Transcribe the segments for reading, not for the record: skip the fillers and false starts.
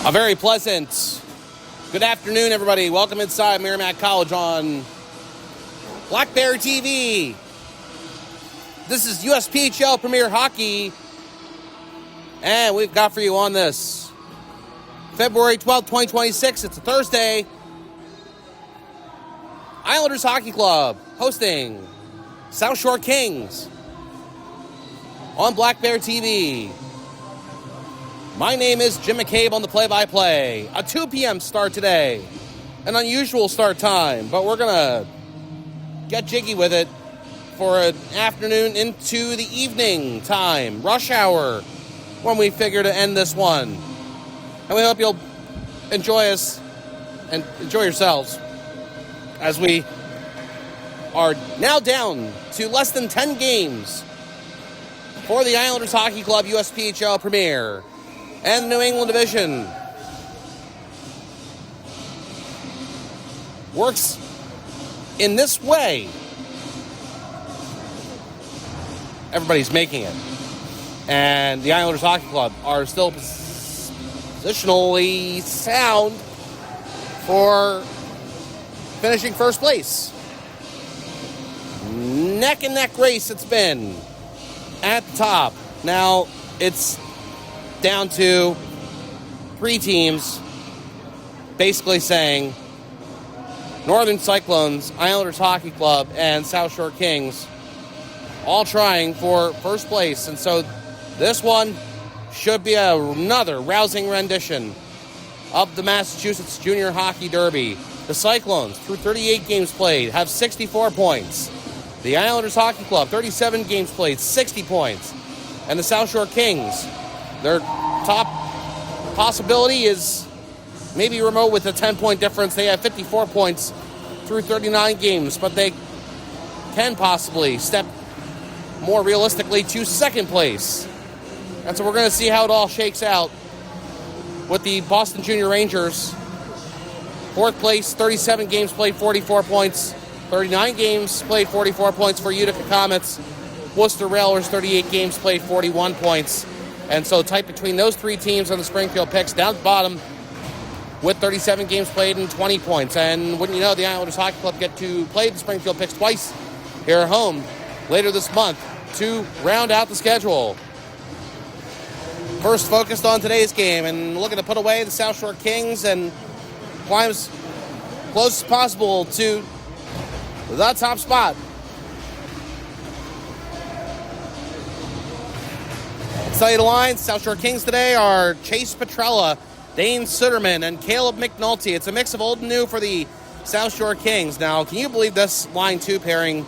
A very pleasant good afternoon, everybody. Welcome inside Merrimack College on Black Bear TV. This is USPHL Premier Hockey, and we've got for you on this February 12th, 2026. It's a Thursday. Islanders Hockey Club hosting South Shore Kings on Black Bear TV. My name is Jim McCabe on the play-by-play. A 2 p.m. start today. An unusual start time, but we're going to get jiggy with it for an afternoon into the evening time, rush hour, when we figure to end this one. And we hope you'll enjoy us and enjoy yourselves as we are now down to less than 10 games for the Islanders Hockey Club USPHL Premier and the New England Division. Works in this way. Everybody's making it. And the Islanders Hockey Club are still positionally sound for finishing first place. Neck and neck race it's been at the top. Now it's down to 3 teams basically saying Northern Cyclones, Islanders Hockey Club, and South Shore Kings all trying for first place. And so this one should be another rousing rendition of the Massachusetts Junior Hockey Derby. The Cyclones, through 38 games played, have 64 points. The Islanders Hockey Club, 37 games played, 60 points. And the South Shore Kings, their top possibility is maybe remote with a 10-point difference. They have 54 points through 39 games, but they can possibly step more realistically to second place. And so we're going to see how it all shakes out with the Boston Junior Rangers. 4th place, 37 games played, 44 points. 39 games played, 44 points for Utica Comets. Worcester Railers, 38 games played, 41 points. And so tight between those 3 teams on the Springfield Picks, down at the bottom with 37 games played and 20 points. And wouldn't you know, the Islanders Hockey Club get to play the Springfield Picks twice here at home later this month to round out the schedule. First focused on today's game and looking to put away the South Shore Kings and climb as close as possible to the top spot. Let's tell you the lines. South Shore Kings today are Chase Petrella, Dane Sutterman, and Caleb McNulty. It's a mix of old and new for the South Shore Kings. Now, can you believe this line 2 pairing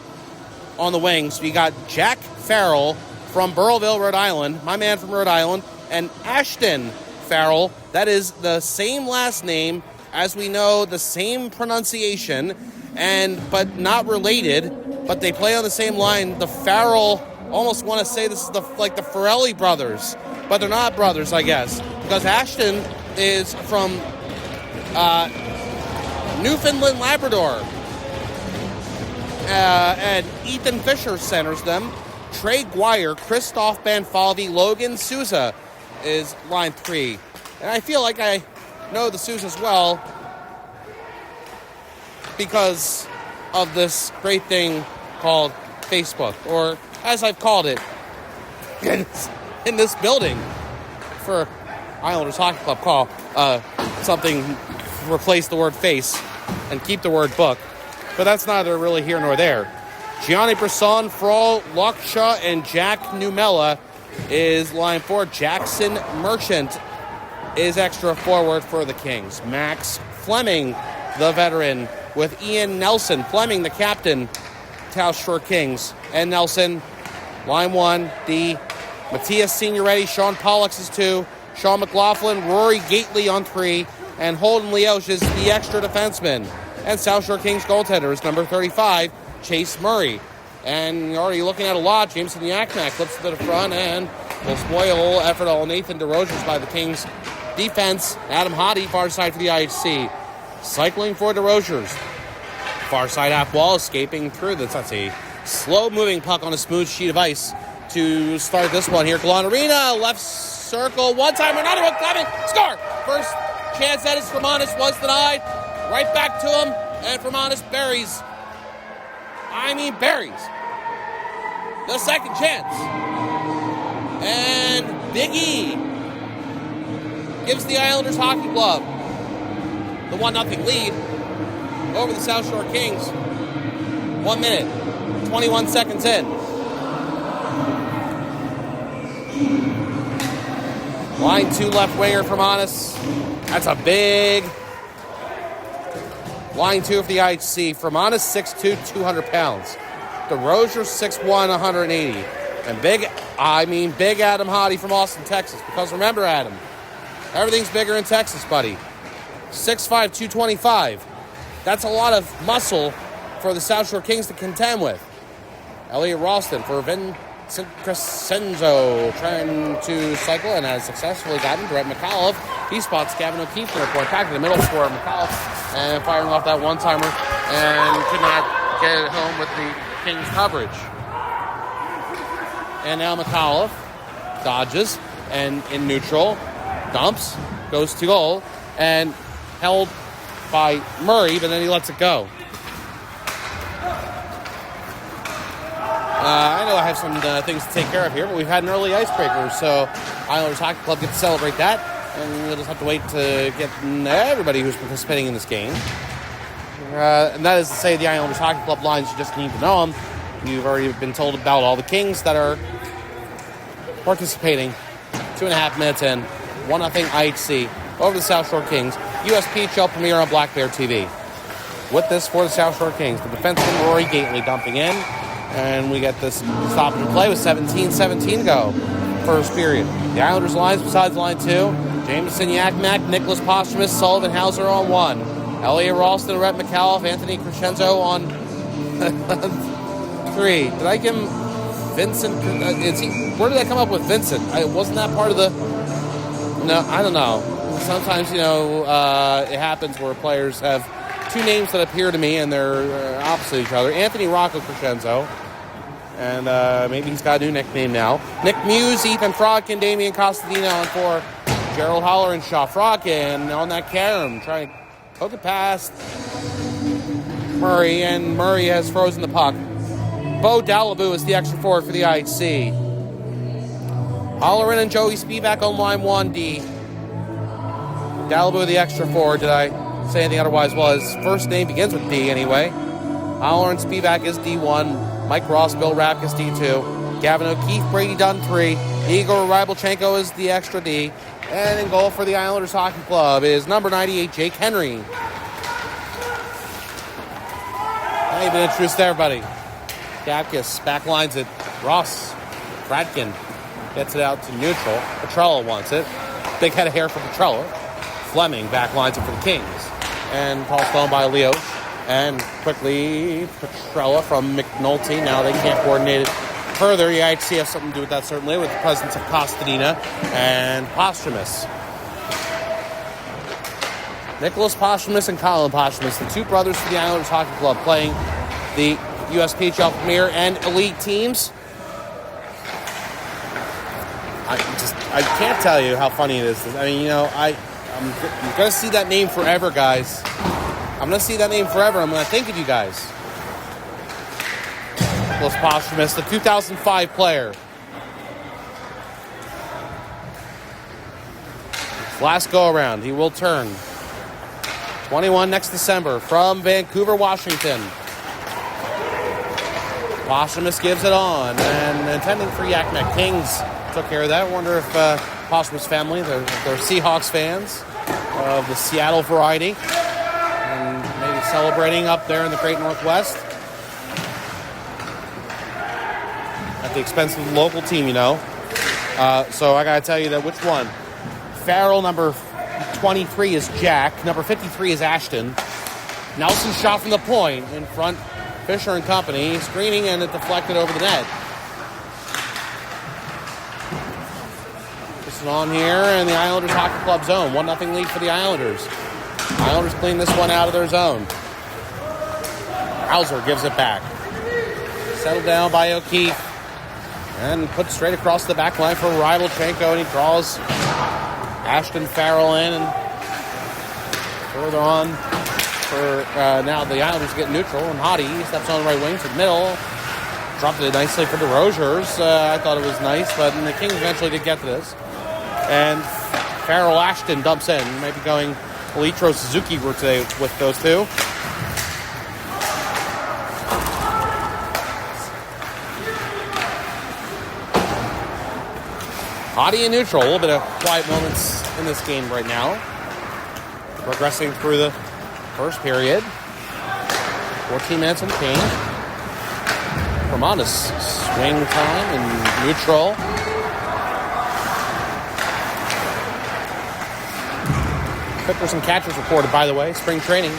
on the wings? We got Jack Farrell from Burrillville, Rhode Island, my man from Rhode Island, and Ashton Farrell. That is the same last name, as we know, the same pronunciation, but not related, but they play on the same line. The Farrell, almost want to say this is like the Farrelly brothers, but they're not brothers, I guess, because Ashton is from Newfoundland, Labrador, and Ethan Fisher centers them. Trey Guire, Christoph Banfalvi, Logan Souza is line 3. And I feel like I know the Souzas well because of this great thing called Facebook, or as I've called it in this building for Islanders Hockey Club, call something, replace the word face and keep the word book. But that's neither really here nor there. Gianni Brisson, Frol Loksha, and Jack Numella is line 4. Jackson Merchant is extra forward for the Kings. Max Fleming, the veteran, with Ian Nelson. Fleming, the captain, South Shore Kings. And Nelson, line 1, D. Matthias Signoretti, Sean Pollux is 2. Sean McLaughlin, Rory Gately on 3. And Holden Leoch is the extra defenseman. And South Shore Kings goaltender is number 35, Chase Murray. And you're already looking at a lot. Jameson Yaknak flips to the front and will spoil effort all Nathan DeRozers by the Kings defense. Adam Hottie, far side for the IHC. Cycling for DeRozers. Far side half wall, escaping through this. That's a slow-moving puck on a smooth sheet of ice to start this one here. Glen Arena, left circle, one-timer, another one, Clement, score first chance at his Fermanis was denied. Right back to him, and Fermanis buries the second chance. And Big E gives the Islanders Hockey Club the 1-0 lead over the South Shore Kings. 1 minute, 21 seconds in. Line 2 left winger Fermanis. That's a big line 2 for the IHC. Fermanis 6'2", 200 pounds. DeRozier 6'1", 180. And big Adam Hottie from Austin, Texas. Because remember, Adam, everything's bigger in Texas, buddy. 6'5", 225. That's a lot of muscle for the South Shore Kings to contend with. Elliot Ralston for Vincent Crescenzo trying to cycle and has successfully gotten Brett McAuliffe. He spots Gavin O'Keefe for a point back in the middle for McAuliffe and firing off that one-timer and could not get it home with the Kings coverage. And now McAuliffe dodges and in neutral dumps, goes to goal and held by Murray, but then he lets it go. I know I have some things to take care of here, but we've had an early icebreaker, so Islanders Hockey Club get to celebrate that, and we'll just have to wait to get everybody who's participating in this game. And that is to say the Islanders Hockey Club lines, you just need to know them. You've already been told about all the Kings that are participating. 2.5 minutes in, 1-0 IHC over the South Shore Kings. USPHL premiere on Black Bear TV. With this for the South Shore Kings, the defenseman Rory Gately dumping in. And we get this stop and play with 17-17 to go. First period. The Islanders lines besides line 2. Jameson, Yakmak, Nicholas Posthumus, Sullivan, Hauser on 1. Elliot Ralston, Rhett McAuliffe, Anthony Crescenzo on 3. Did I give him Vincent? Where did I come up with Vincent? Wasn't that part of the... No, I don't know. Sometimes, it happens where players have two names that appear to me and they're opposite each other. Anthony Rocco Crescenzo. And maybe he's got a new nickname now. Nick Muse, Ethan Frotkin, Damian Costadino on 4. Gerald Holler and Shaw Frotkin on that carom. Trying to poke it past Murray, and Murray has frozen the puck. Bo Dalaboo is the extra forward for the IHC. Hollerin and Joey Spivak on line 1D. Dalaboo the extra forward. Did I say anything otherwise? Well, his first name begins with D anyway. Hollerin Spivak is D1. Mike Ross, Bill Rapk is D2. Gavin O'Keefe, Brady Dunn 3. Igor Rybelchenko is the extra D. And in goal for the Islanders Hockey Club is number 98, Jake Henry. Now you've been introduced to everybody. Dapkus backlines it. Ross, Bradkin gets it out to neutral. Petrella wants it. Big head of hair for Petrella. Fleming backlines it for the Kings. And Paul Stone by Leo. And quickly, Petrella from McNulty. Now they can't coordinate it further. The IHC has something to do with that, certainly, with the presence of Costadina and Posthumus. Nicholas Posthumus and Colin Posthumus, the two brothers for the Islanders Hockey Club, playing the USPHL Premier and Elite teams. I can't tell you how funny it is. I mean, I'm going to see that name forever, guys. I'm going to see that name forever. I'm going to think of you guys. Nicholas Posthumus, the 2005 player. Last go-around, he will turn. 21 next December from Vancouver, Washington. Posthumus gives it on, and intending for Yakima Kings took care of that. I wonder if Posthumus family, they're Seahawks fans of the Seattle variety, and maybe celebrating up there in the Great Northwest at the expense of the local team, So I gotta tell you that which one? Farrell, number 23 is Jack. Number 53 is Ashton. Nelson shot from the point in front. Fisher and company screening, and it deflected over the net. This is on here in the Islanders Hockey Club zone. 1-0 lead for the Islanders. Islanders clean this one out of their zone. Hauser gives it back. Settled down by O'Keefe. And put straight across the back line for Rybelchenko, and he draws Ashton Farrell in, and further on for now the Islanders get neutral, and Hottie steps on the right wing to the middle. Dropped it nicely for the Rogers. I thought it was nice, but the Kings eventually did get to this. And Farrell Ashton dumps in. Might be going Litro Suzuki route today with those two. Hottie in neutral. A little bit of quiet moments in this game right now. Progressing through the first period. 14 minutes on the change. Romanus swing time in neutral. Pickers and catchers reported, by the way. Spring training.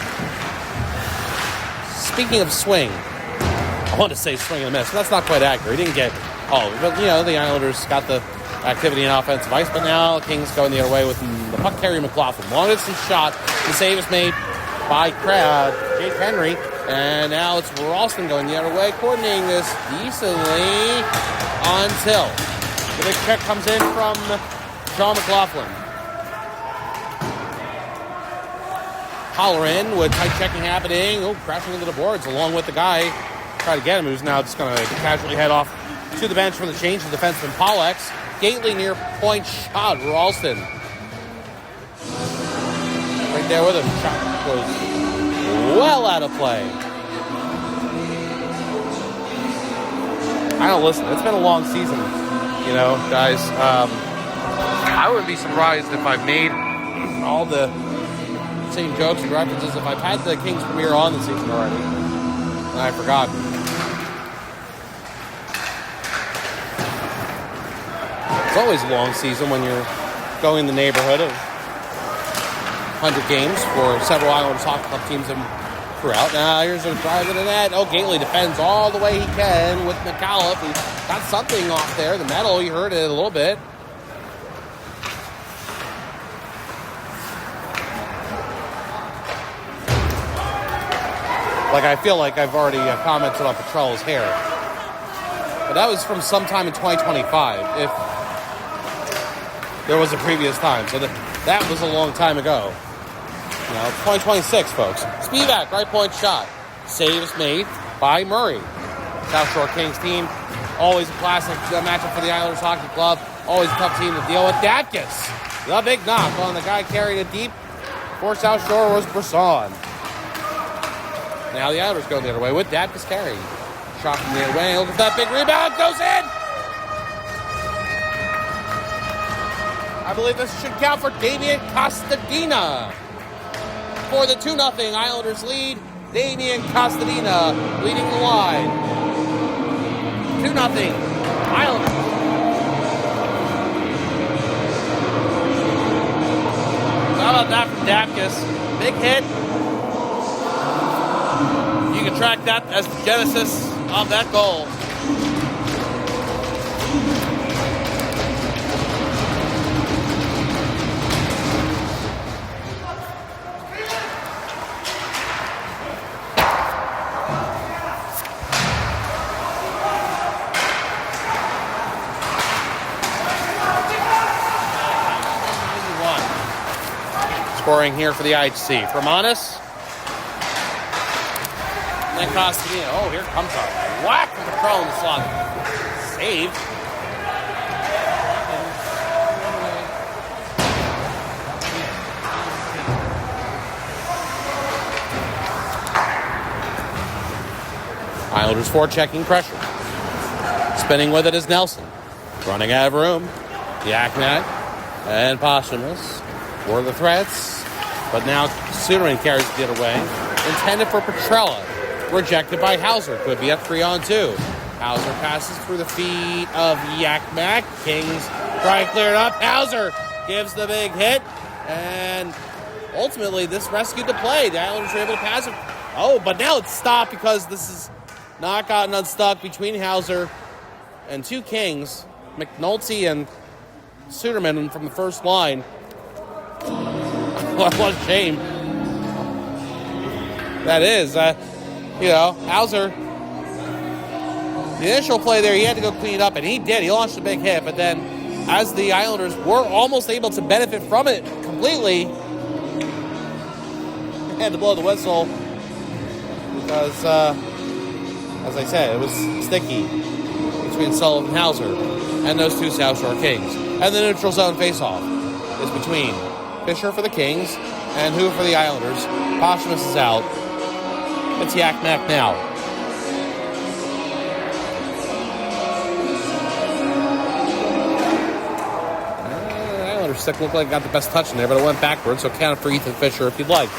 Speaking of swing, I want to say swing and a miss, but that's not quite accurate. He didn't get all of it. But, the Islanders got the activity in offensive ice, but now Kings going the other way with the puck carrier McLaughlin. Long distance shot. The save is made by Jake Henry. And now it's Ralston going the other way, coordinating this decently until the big check comes in from John McLaughlin. Hollerin with tight checking happening. Crashing into the boards along with the guy. Try to get him, who's now just going to casually head off to the bench for the change of defenseman Pollex. Gately near point shot. Ralston right there with him. Shot was well out of play. I don't listen. It's been a long season, guys. I wouldn't be surprised if I've made all the same jokes and references if I've had the Kings premiere on the season already and I've forgotten. It's always a long season when you're going in the neighborhood of 100 games for several Islanders hockey club teams throughout. Now here's a drive into the net. Gately defends all the way he can with McAuliffe. He got something off there. The metal, you heard it a little bit. I feel like I've already commented on Petrello's hair. But that was from sometime in 2025, if there was a previous time. So that was a long time ago. 2026, folks. Spivak, right point shot. Save is made by Murray. South Shore Kings team, always a classic matchup for the Islanders Hockey Club. Always a tough team to deal with. Dapkus, the big knock on the guy carrying it deep. For South Shore was Brisson. Now the Islanders go the other way with Dapkus carrying. Shot from the other way. Look at that big rebound. Goes in. I believe this should count for Damian Costadina. For the 2-0 Islanders lead, Damian Costadina leading the line. 2-0 Islanders. How about that from Dapkus? Big hit. You can track that as the genesis of that goal. Scoring here for the IHC. Romanus. And then Costadina. Oh, here comes a whack from Petrel in the slot. Saved. Islanders forechecking pressure. Spinning with it is Nelson. Running out of room. Yaknak and Posthumous were the threats. But now Suterman carries it the other way. Intended for Petrella. Rejected by Hauser. Could be a 3-on-2. Hauser passes through the feet of Yakmak. Kings try to clear it up. Hauser gives the big hit. And ultimately, this rescued the play. The Islanders were able to pass it. Oh, but now it's stopped because this is not gotten unstuck between Hauser and two Kings. McNulty and Suterman from the first line. What a shame. That is. Hauser, the initial play there, he had to go clean it up, and he did. He launched a big hit, but then as the Islanders were almost able to benefit from it completely, had to blow the whistle because, as I said, it was sticky between Sullivan and Hauser and those two South Shore Kings. And the neutral zone faceoff is between Fisher for the Kings and who for the Islanders. Posthumous is out. It's Yak Mac now. Islanders stick looked like it got the best touch in there, but it went backwards, so count it for Ethan Fisher if you'd like.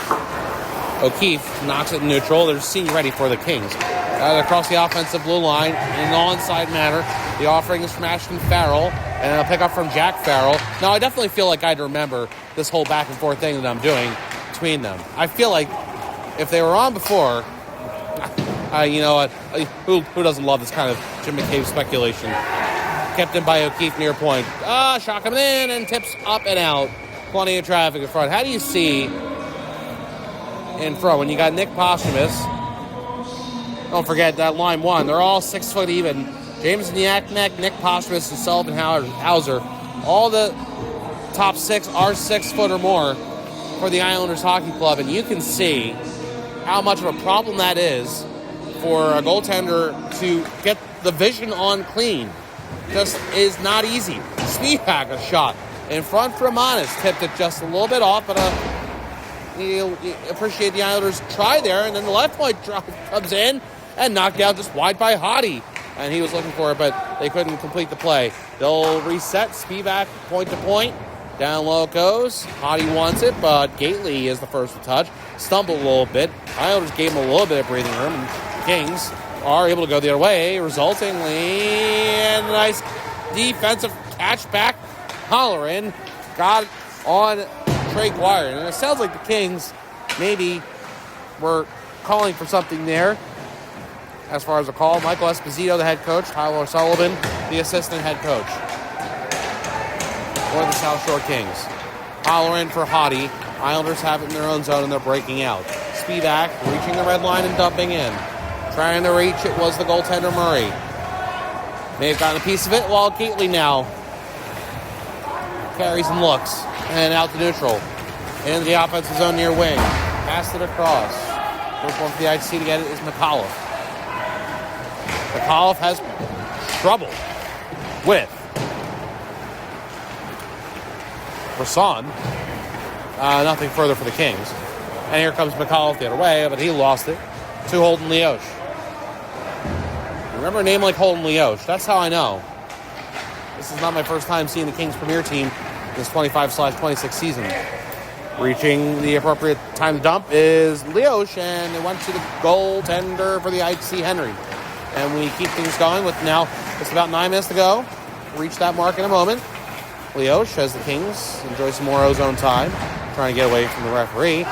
O'Keefe knocks it in neutral. They're seeing ready for the Kings. Across the offensive blue line in an onside manner. The offering is from Ashton Farrell, and a pickup from Jack Farrell. Now, I definitely feel like I'd remember this whole back and forth thing that I'm doing between them. I feel like if they were on before, you know what? Who doesn't love this kind of Jim McCabe speculation? Kept in by O'Keefe near point. Shot coming in and tips up and out. Plenty of traffic in front. How do you see in front when you got Nick Posthumous? Don't forget that line one. They're all 6 foot even. Jameson Yaknek, Nick Posthumous, and Sullivan Hauser. All the top 6 are 6 foot or more for the Islanders Hockey Club, and you can see how much of a problem that is for a goaltender to get the vision on clean. Just is not easy. Spivak a shot in front for Amanis. Tipped it just a little bit off, but you appreciate the Islanders try there, and then the left point drop comes in and knocked out just wide by Hottie. And he was looking for it, but they couldn't complete the play. They'll reset Spivak point to point. Down low it goes. Hottie wants it, but Gately is the first to touch. Stumbled a little bit. Islanders gave him a little bit of breathing room, and the Kings are able to go the other way, resultingly in a nice defensive catch back. Hollerin got on Trey Guire. And it sounds like the Kings maybe were calling for something there. As far as a call, Michael Esposito, the head coach, Tyler Sullivan, the assistant head coach for the South Shore Kings. Hollerin for Hottie. Islanders have it in their own zone, and they're breaking out. Spivak reaching the red line and dumping in. Trying to reach it was the goaltender Murray. May have gotten a piece of it, while Gately now carries and looks. And out to neutral. Into the offensive zone near wing. Passed it across. First one for the IC to get it is McAuliffe. McAuliffe has trouble with Brisson. Nothing further for the Kings. And here comes McAuliffe the other way, but he lost it to Holden Leoch. Remember a name like Holden Leoch? That's how I know. This is not my first time seeing the Kings Premier Team this 25/26 season. Reaching the appropriate time to dump is Leoch, and it went to the goaltender for the IC Henry. And we keep things going with now just about 9 minutes to go. Reach that mark in a moment. Leoch, as the Kings enjoy some more ozone time, trying to get away from the referee.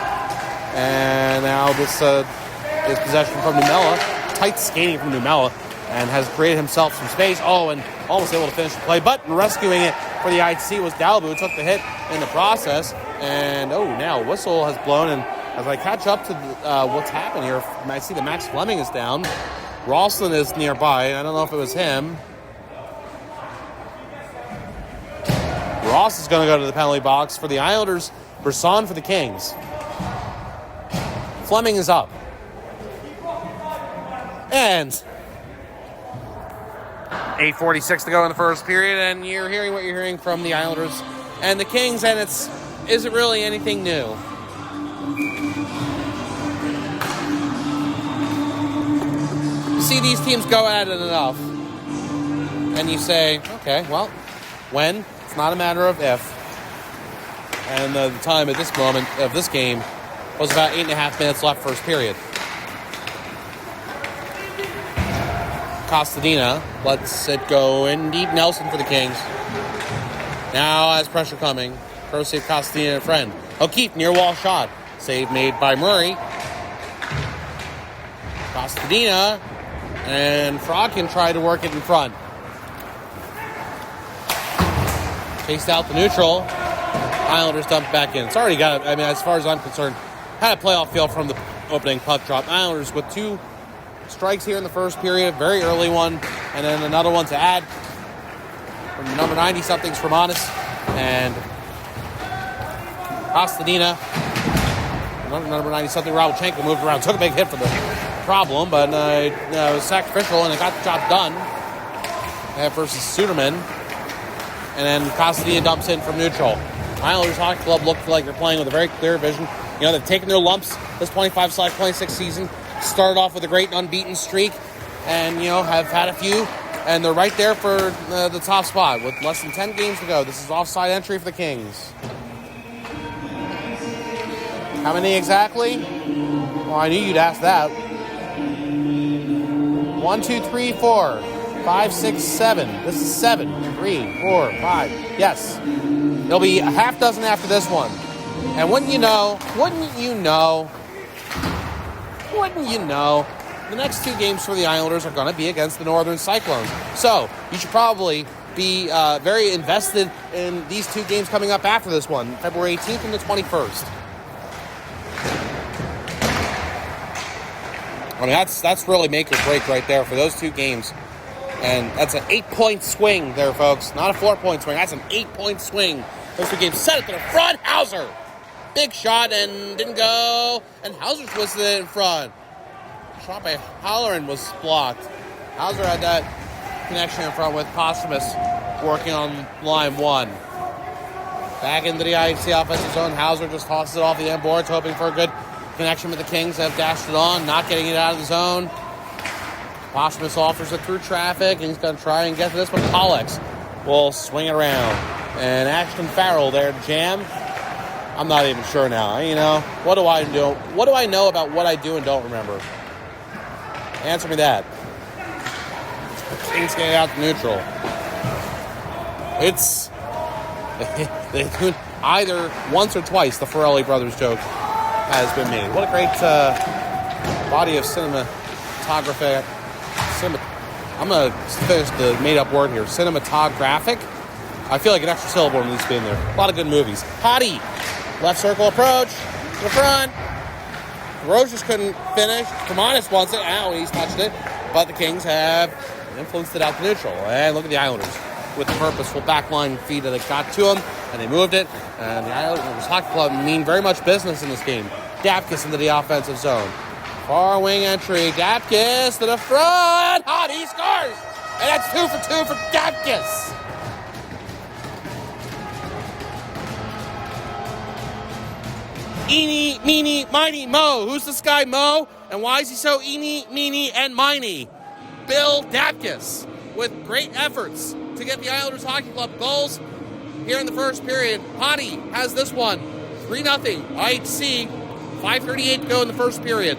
And now this is possession from Numella. Tight skating from Numella, and has created himself some space. And almost able to finish the play. But rescuing it for the IC was Dalbu, who took the hit in the process. And now whistle has blown. And as I catch up to what's happened here, I see that Max Fleming is down. Rosslin is nearby. I don't know if it was him. Ross is going to go to the penalty box for the Islanders. Brisson for the Kings. Fleming is up. And 8:46 to go in the first period, and you're hearing what you're hearing from the Islanders and the Kings, and isn't really anything new. You see these teams go at it enough, and you say, okay, well, when? It's not a matter of if. And the time at this moment of this game was about 8.5 minutes left first period. Costadina lets it go in deep. Nelson for the Kings. Now has pressure coming. Pro save Costadina and friend. O'Keefe near wall shot. Save made by Murray. Costadina and Frogkin try to work it in front. Chased out the neutral. Islanders dumped back in. It's already got, as far as I'm concerned, had a playoff feel from the opening puck drop. Islanders with 2 strikes here in the first period, very early one, and then another one to add. from number 90-somethings from Honest. And Kostadina, number 90-something, Rabchenko moved around. Took a big hit for the problem, but it was sacrificial, and it got the job done. Versus Suderman. And then Kostadina dumps in from neutral. Islanders Hockey Club looked like they're playing with a very clear vision. You know, they've taken their lumps this 25/26 season. Started off with a great unbeaten streak. And, you know, have had a few. And they're right there for the top spot with less than 10 games to go. This is offside entry for the Kings. How many exactly? Well, I knew you'd ask that. 1, 2, 3, 4, 5, 6, 7. This is 7. 3, 4, 5. Yes. There'll be a half dozen after this one. And wouldn't you know, the next 2 games for the Islanders are going to be against the Northern Cyclones. So, you should probably be very invested in these 2 games coming up after this one, February 18th and the 21st. I mean, that's really make or break right there for those 2 games. And that's an 8-point swing there, folks. Not a 4-point swing. That's an 8-point swing. Those 2 games. Set it to the front. Hauser. Big shot and didn't go. And Hauser twisted it in front. Shot by Halloran was blocked. Hauser had that connection in front with Posthumus working on line 1. Back into the IHC offensive zone. Hauser just tosses it off the end boards, hoping for a good connection with the Kings. Have dashed it on, not getting it out of the zone. Posthumus offers it through traffic, and he's going to try and get to this one. Pollex will swing it around. And Ashton Farrell there to jam. I'm not even sure now. You know, what do I do? What do I know about what I do and don't remember? Answer me that. Kings get out to neutral. It's they do either once or twice the Farrelly brothers joke has been made. What a great body of cinematography. I'm going to finish the made-up word here. Cinematographic. I feel like an extra syllable needs to be in there. A lot of good movies. Hottie. Left circle approach. To the front. Rose just couldn't finish. Kamanis wants it. Ow, he's touched it. But the Kings have influenced it out to neutral. And look at the Islanders with the purposeful backline feed that they got to them. And they moved it. And the Islanders Hockey Club mean very much business in this game. Dapkus into the offensive zone. Far wing entry. Dapkus to the front. Hot, he scores. And that's 2 for 2 for Dapkus. Eeny, meeny, miny, mo. Who's this guy, Mo? And why is he so eeny, meeny, and miny? Bill Dapkus with great efforts to get the Islanders Hockey Club goals here in the first period. Hottie has this one. 3-0. IHC. 5:38 to go in the first period.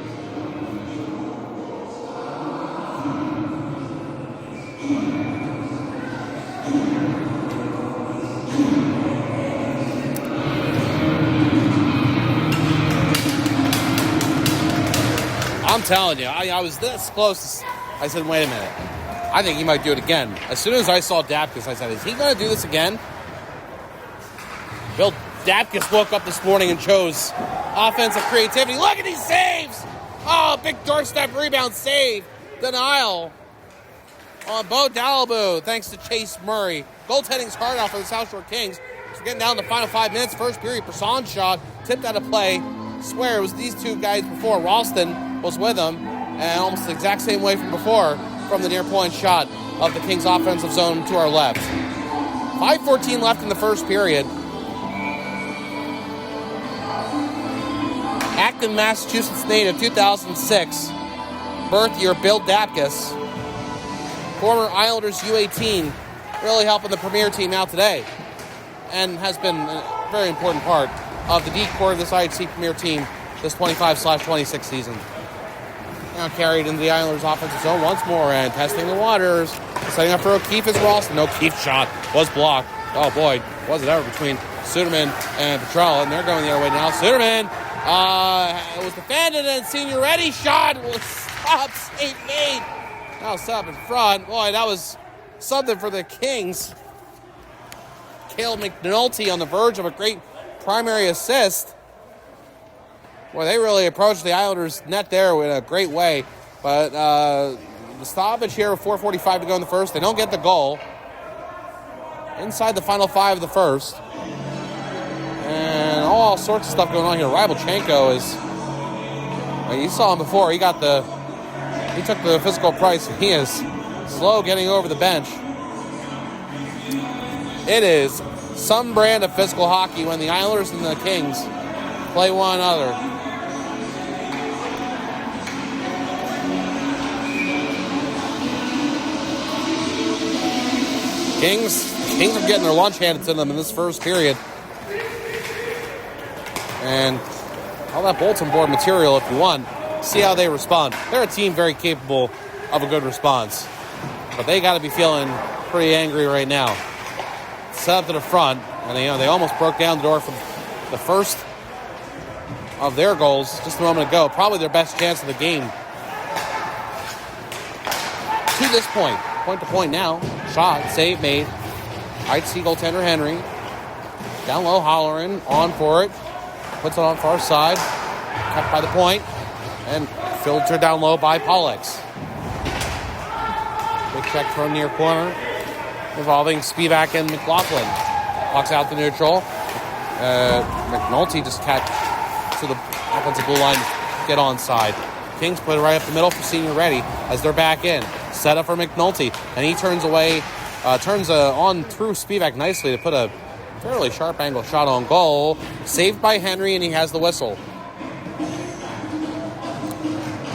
I'm telling you, I was this close. I said, wait a minute. I think he might do it again. As soon as I saw Dapkus, I said, is he going to do this again? Bill Dapkus woke up this morning and chose offensive creativity. Look at these saves! Oh, big doorstep rebound save. Denial on Bo Dalibou, thanks to Chase Murray. Goaltending's hard out for the South Shore Kings. We're getting down to the final 5 minutes. First period, Brisson shot, tipped out of play. Swear it was these 2 guys before. Ralston was with them, and almost the exact same way from before, from the near point shot of the Kings offensive zone to our left. 5:14 left in the first period. Acton, Massachusetts native, 2006. Birth year, Bill Dapkus. Former Islanders U18, really helping the premier team out today. And has been a very important part of the D-core of this IHC premier team this 25/26 season. Now carried into the Islanders offensive zone once more and testing the waters. Setting up for O'Keefe as Ralston. O'Keefe's shot was blocked. Oh boy, was it ever between Suderman and Petrella, and they're going the other way now. Suderman was defended, and Senior Ready shot was stopped, save made. Now set up in front. Boy, that was something for the Kings. Cale McNulty on the verge of a great primary assist. Boy, they really approached the Islanders' net there in a great way. But the stoppage here with 4:45 to go in the first. They don't get the goal. inside the final 5 of the first. And all sorts of stuff going on here. Rybalchenko is... You saw him before. He took the physical price. He is slow getting over the bench. It is some brand of physical hockey when the Islanders and the Kings play one another. Kings are getting their lunch handed to them in this first period. And all that bulletin board material if you want. See how they respond. They're a team very capable of a good response. But they got to be feeling pretty angry right now. Set up to the front, and they almost broke down the door for the first of their goals just a moment ago. Probably their best chance of the game. To this point to point now. Shot, save made. Right, see goaltender Henry. Down low, Holleran, on for it. Puts it on far side. Kept by the point. And filtered down low by Pollux. Big check from near corner. Involving Spivak and McLaughlin. Pucks out the neutral. McNulty just catch to the offensive blue line. Get onside. Kings put it right up the middle for Senior Ready as they're back in. Set up for McNulty. And he turns away. Turns on through Spivak nicely to put a fairly sharp angle shot on goal. Saved by Henry, and he has the whistle.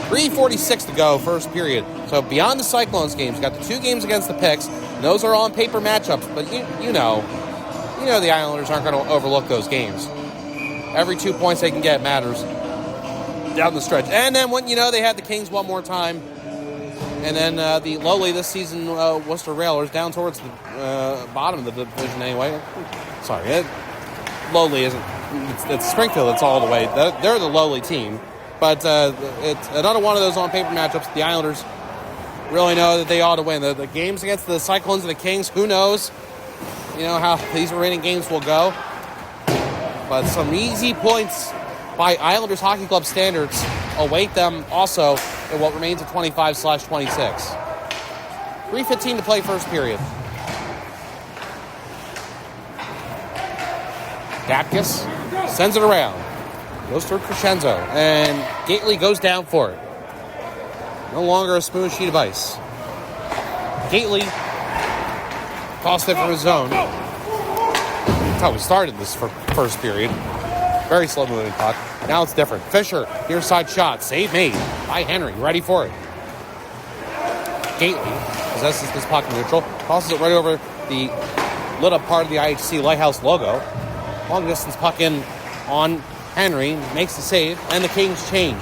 3:46 to go, first period. So beyond the Cyclones games, got the 2 games against the Picks. Those are on paper matchups, but you know the Islanders aren't going to overlook those games. Every 2 points they can get matters down the stretch. And then when they had the Kings one more time, and then the lowly this season Worcester Railers down towards the bottom of the division anyway. Sorry, lowly isn't. It's Springfield. It's all the way. They're the lowly team. But it's another one of those on-paper matchups. The Islanders really know that they ought to win. The games against the Cyclones and the Kings, who knows, how these remaining games will go. But some easy points by Islanders Hockey Club standards await them also in what remains of 25/26. 3:15 to play first period. Dapkus sends it around. Goes through Crescenzo, and Gately goes down for it. No longer a smooth sheet of ice. Gately tossed it from his zone. That's how we started this first period. Very slow-moving puck. Now it's different. Fisher, near side shot. Save made by Henry. Ready for it. Gately possesses this puck neutral. Tosses it right over the lit-up part of the IHC Lighthouse logo. Long-distance puck in on Henry, makes the save, and the Kings change.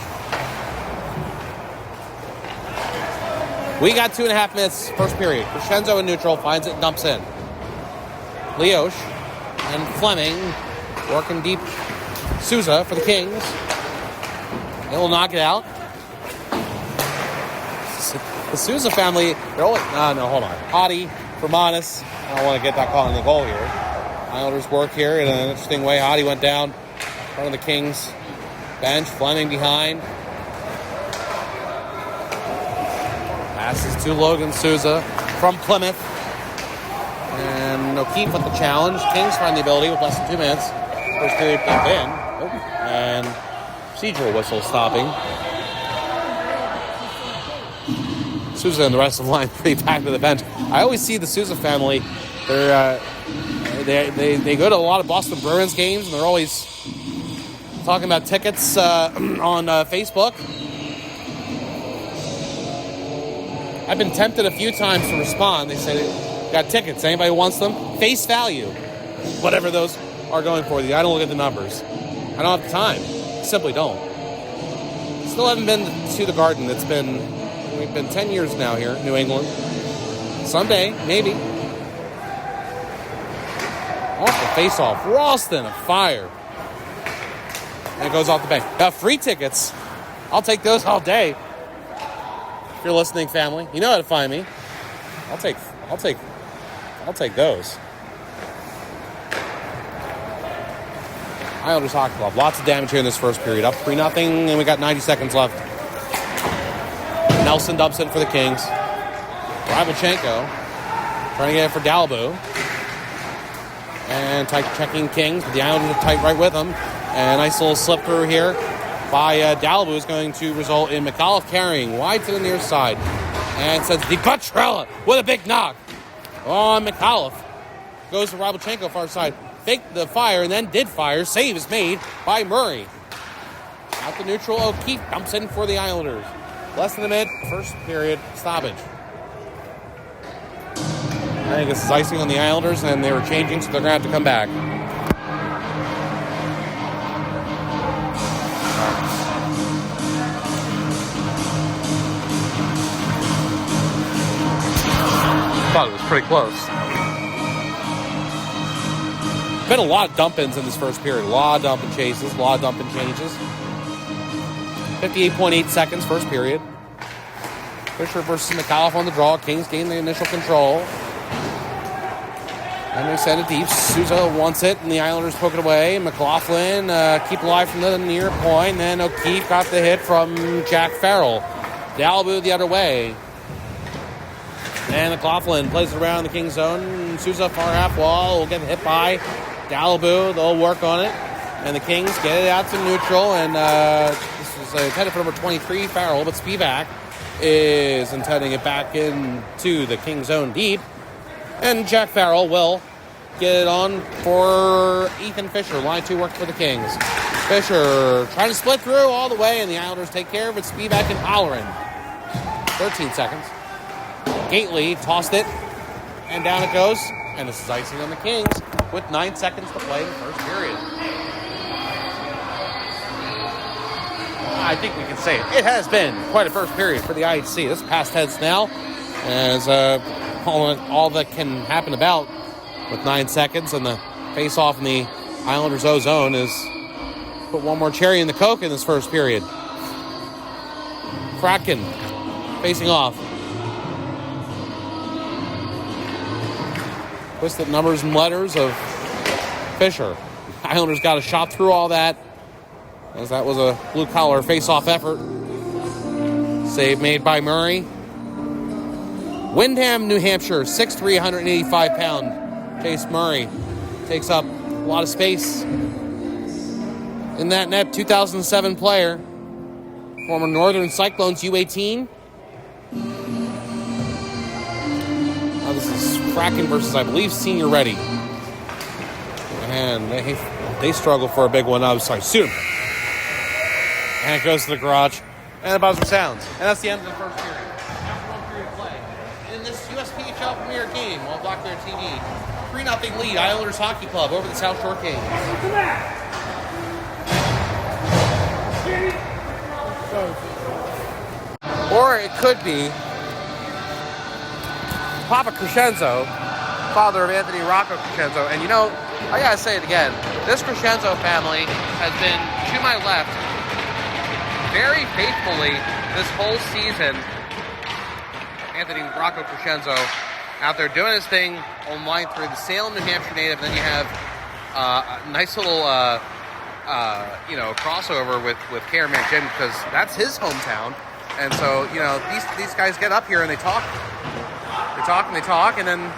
We got 2.5 minutes, first period. Crescenzo in neutral, finds it and dumps in. Leosh and Fleming working deep. Souza for the Kings. He'll knock it out. The Souza family, they're only... no, hold on. Hottie, Vermanis. I don't want to get that call in the goal here. Islanders work here in an interesting way. Hottie went down. Front of the Kings bench, Fleming behind. Passes to Logan Souza from Plymouth. And O'Keefe with the challenge. Kings find the ability with less than 2 minutes. First period pumped in. And procedural whistle stopping. Souza and the rest of the line pretty packed to the bench. I always see the Souza family. They go to a lot of Boston Bruins games, and they're always talking about tickets on Facebook. I've been tempted a few times to respond. They say, got tickets. Anybody wants them? Face value. Whatever those are going for. I don't look at the numbers. I don't have the time. Simply don't. Still haven't been to the Garden. We've been 10 years now here in New England. Someday, maybe. Off the face-off. Ralston, a fire. And it goes off the bank. Free tickets. I'll take those all day. If you're listening, family, you know how to find me. I'll take those. Islanders Hockey Club. Lots of damage here in this first period. Up 3-0, and we got 90 seconds left. Nelson dumps in for the Kings. Rybalchenko trying to get it for Dalbu. And tight checking Kings, but the Islanders are tight right with them. And a nice little slip through here by Dalibou is going to result in McAuliffe carrying wide to the near side. And sends the Petrella with a big knock on McAuliffe. Goes to Robochenko far side. Faked the fire and then did fire. Save is made by Murray. Out the neutral, O'Keefe dumps in for the Islanders. Less than a minute, first period stoppage. I think this is icing on the Islanders, and they were changing, so they're going to have to come back. Thought it was pretty close. Been a lot of dump-ins in this first period. A lot of dump-in chases, a lot of dump-in changes. 58.8 seconds, first period. Fisher versus McAuliffe on the draw. Kings gain the initial control. And they send it deep. Souza wants it, and the Islanders poke it away. McLaughlin keep alive from the near point. Then O'Keefe got the hit from Jack Farrell. Dalibou the other way. And McLaughlin plays it around the Kings zone. Souza far half wall will get hit by Dalibou. They'll work on it. And the Kings get it out to neutral. And this is intended for number 23, Farrell. But Spivak is intending it back into the Kings zone deep. And Jack Farrell will get it on for Ethan Fisher. Line 2 work for the Kings. Fisher trying to split through all the way, and the Islanders take care of it. Spivak and Halloran. 13 seconds. Gately tossed it, and down it goes. And this is icing on the Kings with 9 seconds to play in the first period. I think we can say it. It has been quite a first period for the IHC. This is past tense now, as all that can happen about with 9 seconds, and the face-off in the Islanders' O-zone is put one more cherry in the Coke in this first period. Kraken facing off. Twisted numbers and letters of Fisher. Islanders got a shot through all that, as that was a blue-collar face-off effort. Save made by Murray. Windham, New Hampshire, 6'3", 185-pound. Chase Murray takes up a lot of space in that net. 2007 player. Former Northern Cyclones U18. Now this is Kraken versus, I believe, Senior Ready. And they struggle for a big one. I'm sorry, soon. And it goes to the garage. And the buzzer sounds. And that's the end of the first period. This USPHL Premier game on Black Bear TV. 3-0 lead, Islanders Hockey Club over the South Shore Kings. Or it could be Papa Crescenzo, father of Anthony Rocco Crescenzo. And you know, I gotta say it again, this Crescenzo family has been to my left very faithfully this whole season. Anthony Rocco Crescenzo out there doing his thing on line 3, the Salem, New Hampshire native. And then you have a nice little, crossover with Cameraman Jim, because that's his hometown. And so, these guys get up here and they talk. They talk and they talk, and then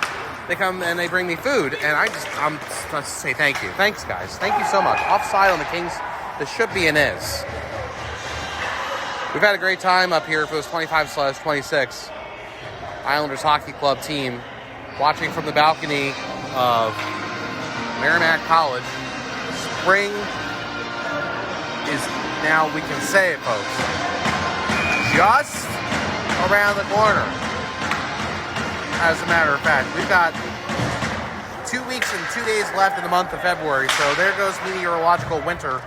they come and they bring me food. And I'm just to say thank you. Thanks, guys. Thank you so much. Offside on the Kings. This should be and is. We've had a great time up here for this 25/26. Islanders Hockey Club team, watching from the balcony of Merrimack College. Spring is now, we can say it, folks, just around the corner. As a matter of fact, we've got 2 weeks and 2 days left in the month of February, so there goes meteorological winter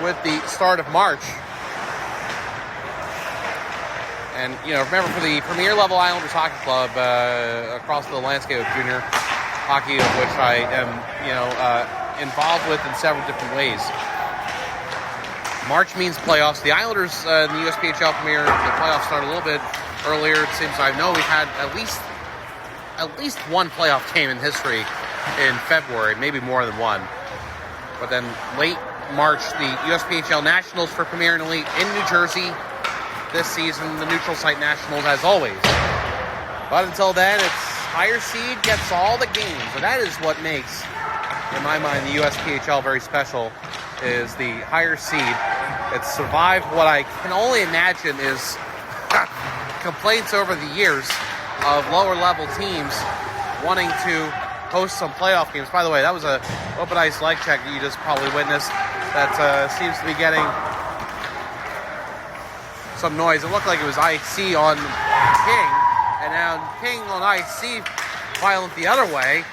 with the start of March. And, remember, for the premier level Islanders Hockey Club across the landscape of junior hockey, of which I am, involved with in several different ways. March means playoffs. The Islanders in the USPHL Premier, the playoffs start a little bit earlier. It seems I know we've had at least one playoff game in history in February, maybe more than one. But then late March, the USPHL Nationals for Premier and Elite in New Jersey. This season, the neutral site nationals, as always. But until then, it's higher seed gets all the games, and that is what makes, in my mind, the USPHL very special, is the higher seed. It's survived what I can only imagine is complaints over the years of lower level teams wanting to host some playoff games. By the way, that was a open ice leg check that you just probably witnessed that seems to be getting some noise. It looked like it was IC on King, and now King on IC violent the other way.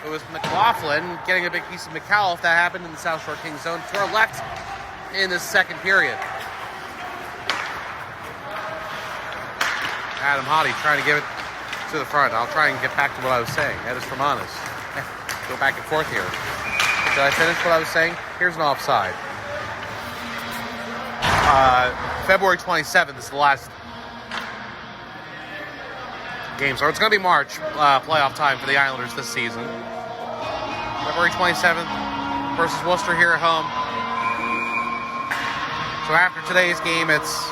It was McLaughlin getting a big piece of McAuliffe. That happened in the South Shore Kings zone to our left in the second period. Adam Hottie trying to give it to the front. I'll try and get back to what I was saying. That is from Honest. Go back and forth here. Did I finish what I was saying? Here's an offside. February 27th is the last game. So it's going to be March playoff time for the Islanders this season. February 27th versus Worcester here at home. So after today's game, it's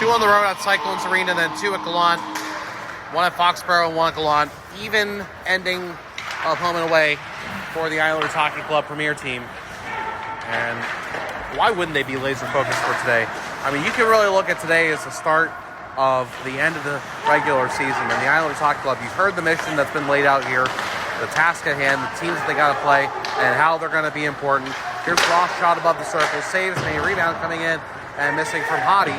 2 on the road at Cyclones Arena, then 2 at Gallant, 1 at Foxborough, and 1 at Gallant. Even ending of home and away for the Islanders Hockey Club Premier Team. And why wouldn't they be laser focused for today? I mean, you can really look at today as the start of the end of the regular season. And the Islanders Hockey Club, you've heard the mission that's been laid out here, the task at hand, the teams that they got to play, and how they're going to be important. Here's Ross shot above the circle, saves me, rebound coming in and missing from Hottie.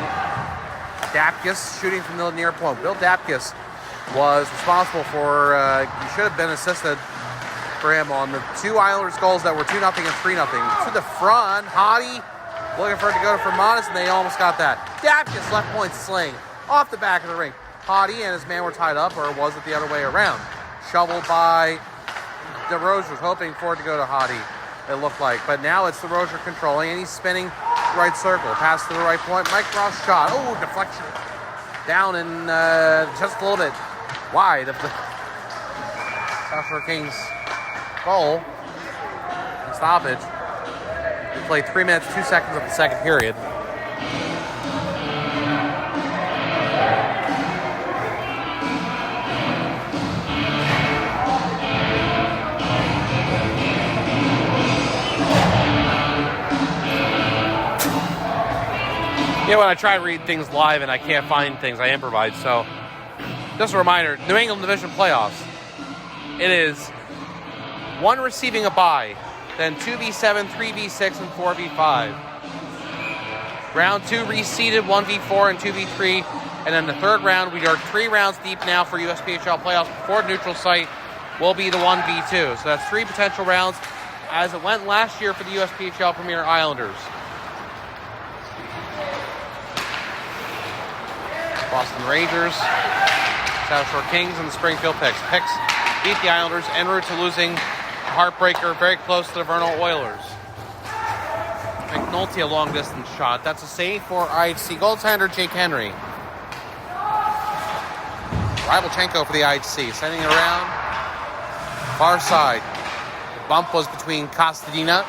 Dapkus shooting from the near point. Bill Dapkus was responsible for, he should have been assisted for him on the 2 Islanders goals that were 2-0 and 3-0. To the front, Hottie looking for it to go to Fermanis, and they almost got that. Dapkus left point sling off the back of the ring. Hottie and his man were tied up, or was it the other way around? Shoveled by DeRozier, hoping for it to go to Hottie, it looked like. But now it's DeRozier controlling, and he's spinning right circle. Pass to the right point. Mike Ross shot. Oh, deflection. Down and just a little bit wide of the South Shore Kings goal. Stoppage. We played 3 minutes, 2 seconds of the second period. You know, when I try to read things live and I can't find things, I improvise. So, just a reminder, New England Division playoffs. It is 1 receiving a bye, then 2v7, 3v6, and 4v5. Round 2 reseeded 1v4 and 2v3. And then the third round, we are 3 rounds deep now for USPHL playoffs before neutral site will be the 1v2. So that's 3 potential rounds as it went last year for the USPHL Premier Islanders. Boston Rangers, South Shore Kings, and the Springfield Picks. Picks beat the Islanders en route to losing a heartbreaker very close to the Vernal Oilers. McNulty a long distance shot. That's a save for IHC goaltender Jake Henry. Rybalchenko for the IHC, sending it around. Far side. The bump was between Costadina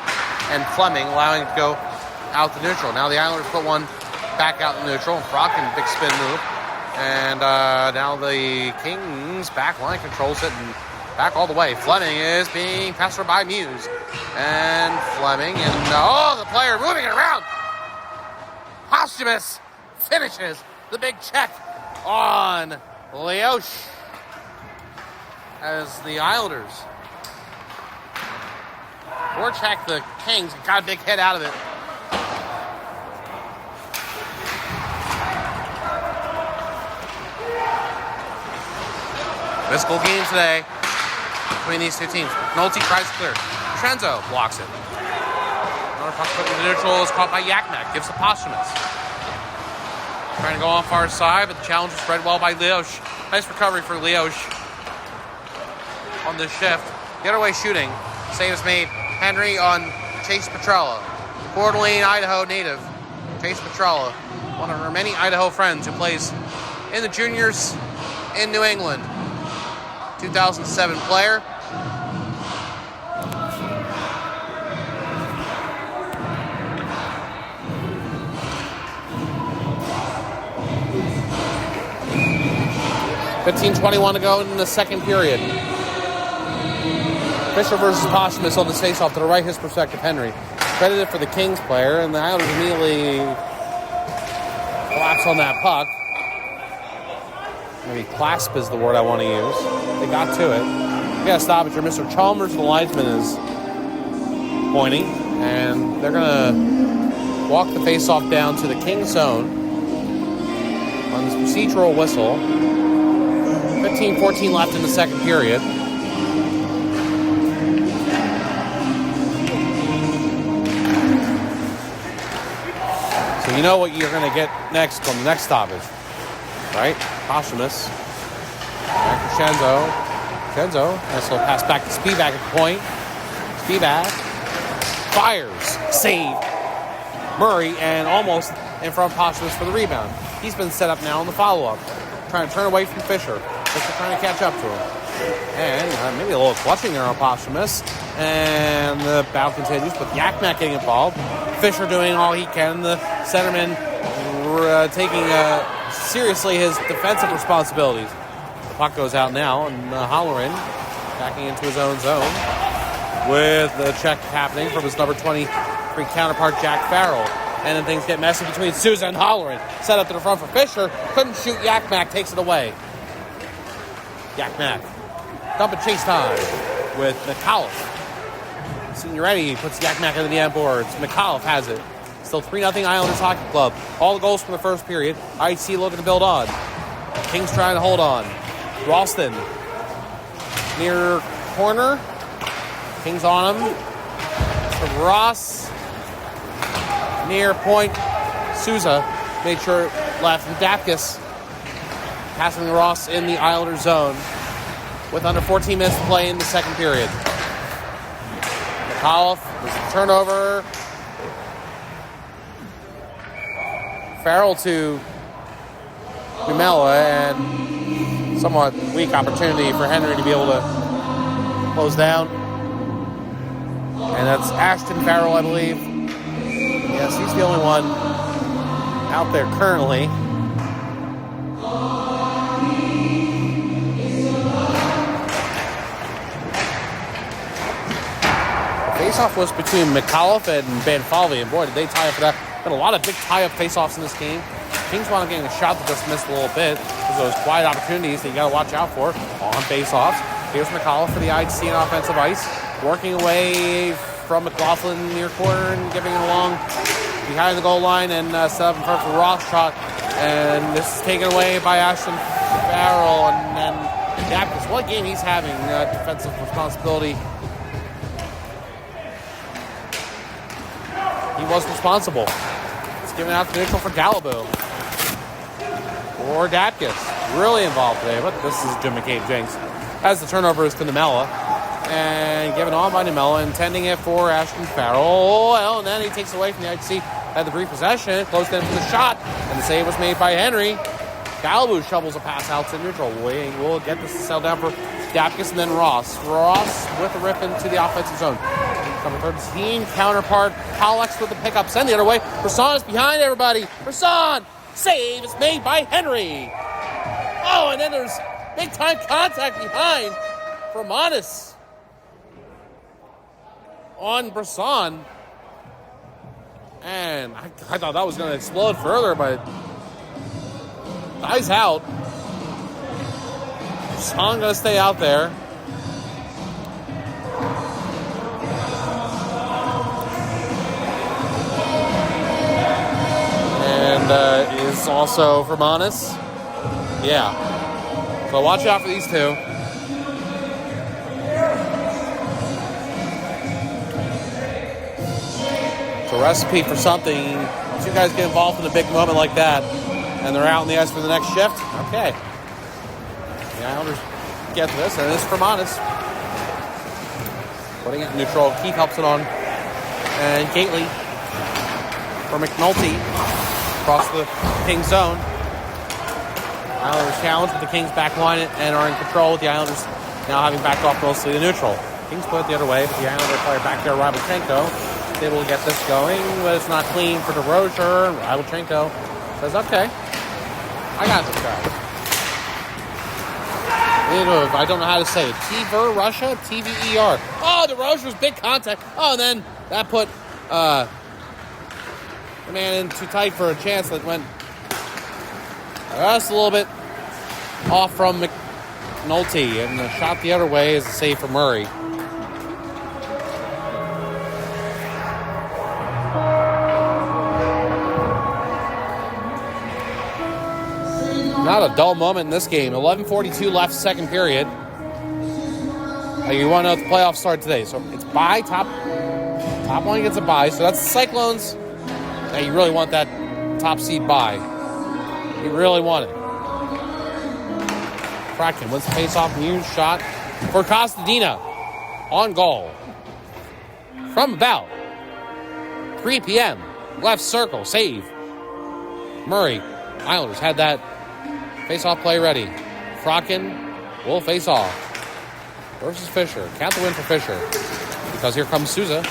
and Fleming, allowing it to go out to neutral. Now the Islanders put one back out in neutral. Frockin, big spin move. And now the Kings back line controls it and back all the way. Fleming is being passed by Muse. And Fleming, and the player moving it around. Posthumous finishes the big check on Leosh as the Islanders forecheck the Kings. Got a big hit out of it. Physical game today between these two teams. Nolte tries to clear. Trenzo blocks it. Another puck put in the neutral is caught by Yakmak. Gives to Posthumous. Trying to go on far side, but the challenge is spread well by Leosh. Nice recovery for Leosh on this shift. The other way shooting. Save is made. Henry on Chase Petrella. Coeur d'Alene, Idaho native. Chase Petrella, one of our many Idaho friends who plays in the juniors in New England. 2007 player. 15:21 to go in the second period. Fisher versus Posthumus on the face-off to the right, his perspective, Henry. Credited for the Kings player, and the Islanders immediately collapse on that puck. Maybe clasp is the word I want to use. They got to it. We got to stop it. Mr. Chalmers, the linesman, is pointing, and they're going to walk the face-off down to the Kings zone on this procedural whistle. 15:14 left in the second period. So you know what you're going to get next on the next stoppage, right? Posthumus. Back to Shenzo. Nice little pass back to Spivak at the point. Spivak fires. Save. Murray, and almost in front of Posthumus for the rebound. He's been set up now on the follow-up. Trying to turn away from Fisher. Fisher trying to catch up to him. And maybe a little clutching there on Posthumus. And the battle continues, but Yakmak getting involved. Fisher doing all he can. The centerman taking seriously his defensive responsibilities. The puck goes out now, and Halloran backing into his own zone with the check happening from his number 23 counterpart, Jack Farrell. And then things get messy between Sousa and Halloran. Set up to the front for Fisher. Couldn't shoot. Yakmak takes it away. Yakmak. Dump and chase time with McAuliffe. Signoretti puts Yakmak into the end boards. McAuliffe has it. Still 3-0 Islanders Hockey Club. All the goals from the first period. IC looking to build on. Kings trying to hold on. Ralston. Near corner. Kings on him. To Ross. Near point. Sousa made sure left. And Dapkus passing Ross in the Islander zone with under 14 minutes to play in the second period. McAuliffe was a turnover. Farrell to Numela, and somewhat weak opportunity for Henry to be able to close down. And that's Ashton Farrell, I believe. Yes, he's the only one out there currently. The face-off was between McAuliffe and Banfalvi, and boy, did they tie up for that. Been a lot of big tie-up face-offs in this game. Kings wound up getting a shot that just missed a little bit. There's those quiet opportunities that you got to watch out for on face-offs. Here's McAuliffe for the IC and offensive ice, working away from McLaughlin near corner and giving it along behind the goal line, and set up in front for Ross shot. And this is taken away by Ashton Farrell, and then Dapkus. What a game he's having, defensive responsibility. He was responsible. It's given out to neutral for Gallibo. Or Dapkus. Really involved today, but this is Jim McCabe-Jenks. As the turnover is to Numela. And given on by Numela, intending it for Ashton Farrell. Well, and then he takes away from the IC. Had the brief possession, close in for the shot, and the save was made by Henry. Gallibo shovels a pass out to neutral. We'll get this to settle down for Dapkus and then Ross. Ross with the rip into the offensive zone. Number 13 counterpart, Alex with the pickup. Send the other way. Brisson is behind everybody. Brisson! Save is made by Henry. Oh, and then there's big-time contact behind from Monis on Brisson. And I thought that was going to explode further, but guy's out. Brisson going to stay out there. And is also for Monis. Yeah. So watch out for these two. It's a recipe for something. Once you guys get involved in a big moment like that, and they're out in the ice for the next shift, okay. The Islanders get to this, and it's for Monis. Putting it in neutral. Keith helps it on. And Gately for McNulty. Across the Kings zone. Islanders challenge with the Kings back line and are in control with the Islanders now having backed off mostly to neutral. Kings put it the other way, but the Islander player back there, Rybalchenko, is able to get this going, but it's not clean for DeRozier. Rybalchenko says, okay, I got this guy. I don't know how to say it. T-Ver Russia? T-V-E-R. Oh, the Roche was big contact. Oh, and then that put the man in too tight for a chance that went just a little bit off from McNulty. And the shot the other way is a save for Murray. Not a dull moment in this game. 11:42 left, second period. You want to know if the playoffs start today. So it's bye. Top one gets a bye. So that's the Cyclones. Now you really want that top seed bye. You really want it. Kraken wins the face-off. Muse shot for Costadina. On goal. From about 3 p.m. Left circle. Save. Murray. Islanders had that face-off play ready. Kraken will face off. Versus Fisher. Count the win for Fisher. Because here comes Souza.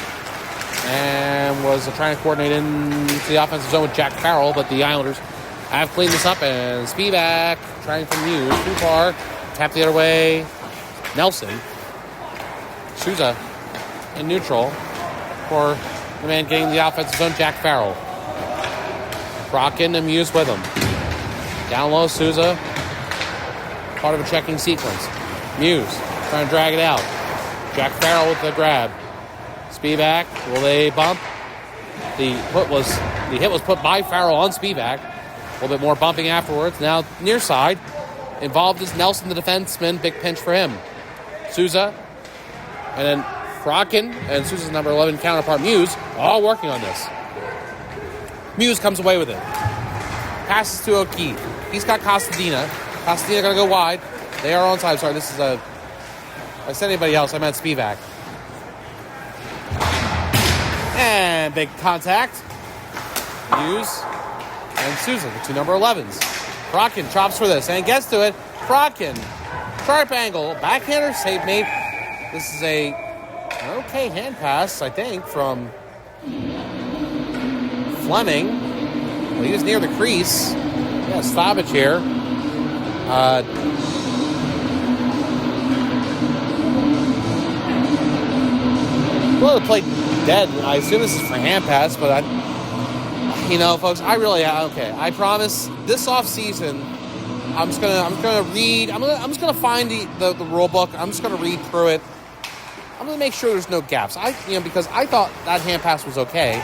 And was trying to coordinate into the offensive zone with Jack Farrell. But the Islanders have cleaned this up. And Spivak trying from Muse. Too far. Tap the other way. Nelson. Souza in neutral. For the man getting the offensive zone, Jack Farrell. Kraken and Muse with him. Down low, Souza. Part of a checking sequence. Muse trying to drag it out. Jack Farrell with the grab. Spivak, will they bump? The hit was put by Farrell on Spivak. A little bit more bumping afterwards. Now near side. Involved is Nelson, the defenseman. Big pinch for him. Souza. And then Kraken and Souza's number 11 counterpart, Muse, all working on this. Muse comes away with it. Passes to O'Keefe. He's got Costadina. Costadina going to go wide. They are on side. Sorry, this is if I said anybody else, I meant Spivak. And big contact. Muse and Souza, the two number 11s. Kraken chops for this and gets to it. Kraken, sharp angle, backhander, save made. This is a okay hand pass, I think, from Fleming. Well, he was near the crease. Yeah, stoppage here. Well, it played dead. I assume this is for hand pass, but folks, I promise this off season, I'm just gonna read. I'm just gonna find the rule book. I'm just gonna read through it. I'm gonna make sure there's no gaps. Because I thought that hand pass was okay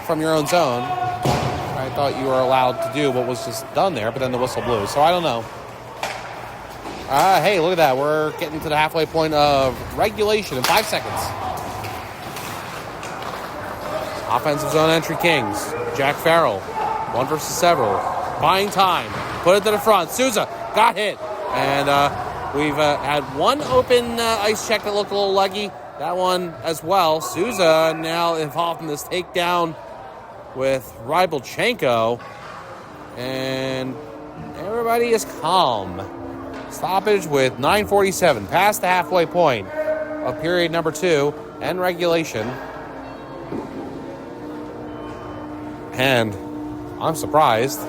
from your own zone. I thought you were allowed to do what was just done there, but then the whistle blew. So I don't know. Hey, look at that. We're getting to the halfway point of regulation in 5 seconds. Offensive zone entry, Kings. Jack Farrell, 1 versus several. Buying time. Put it to the front. Souza got hit. And we've had one open ice check that looked a little leggy. That one as well. Souza now involved in this takedown with Rybelchenko. And everybody is calm. Stoppage with 9:47. Past the halfway point of period number 2 and regulation. And I'm surprised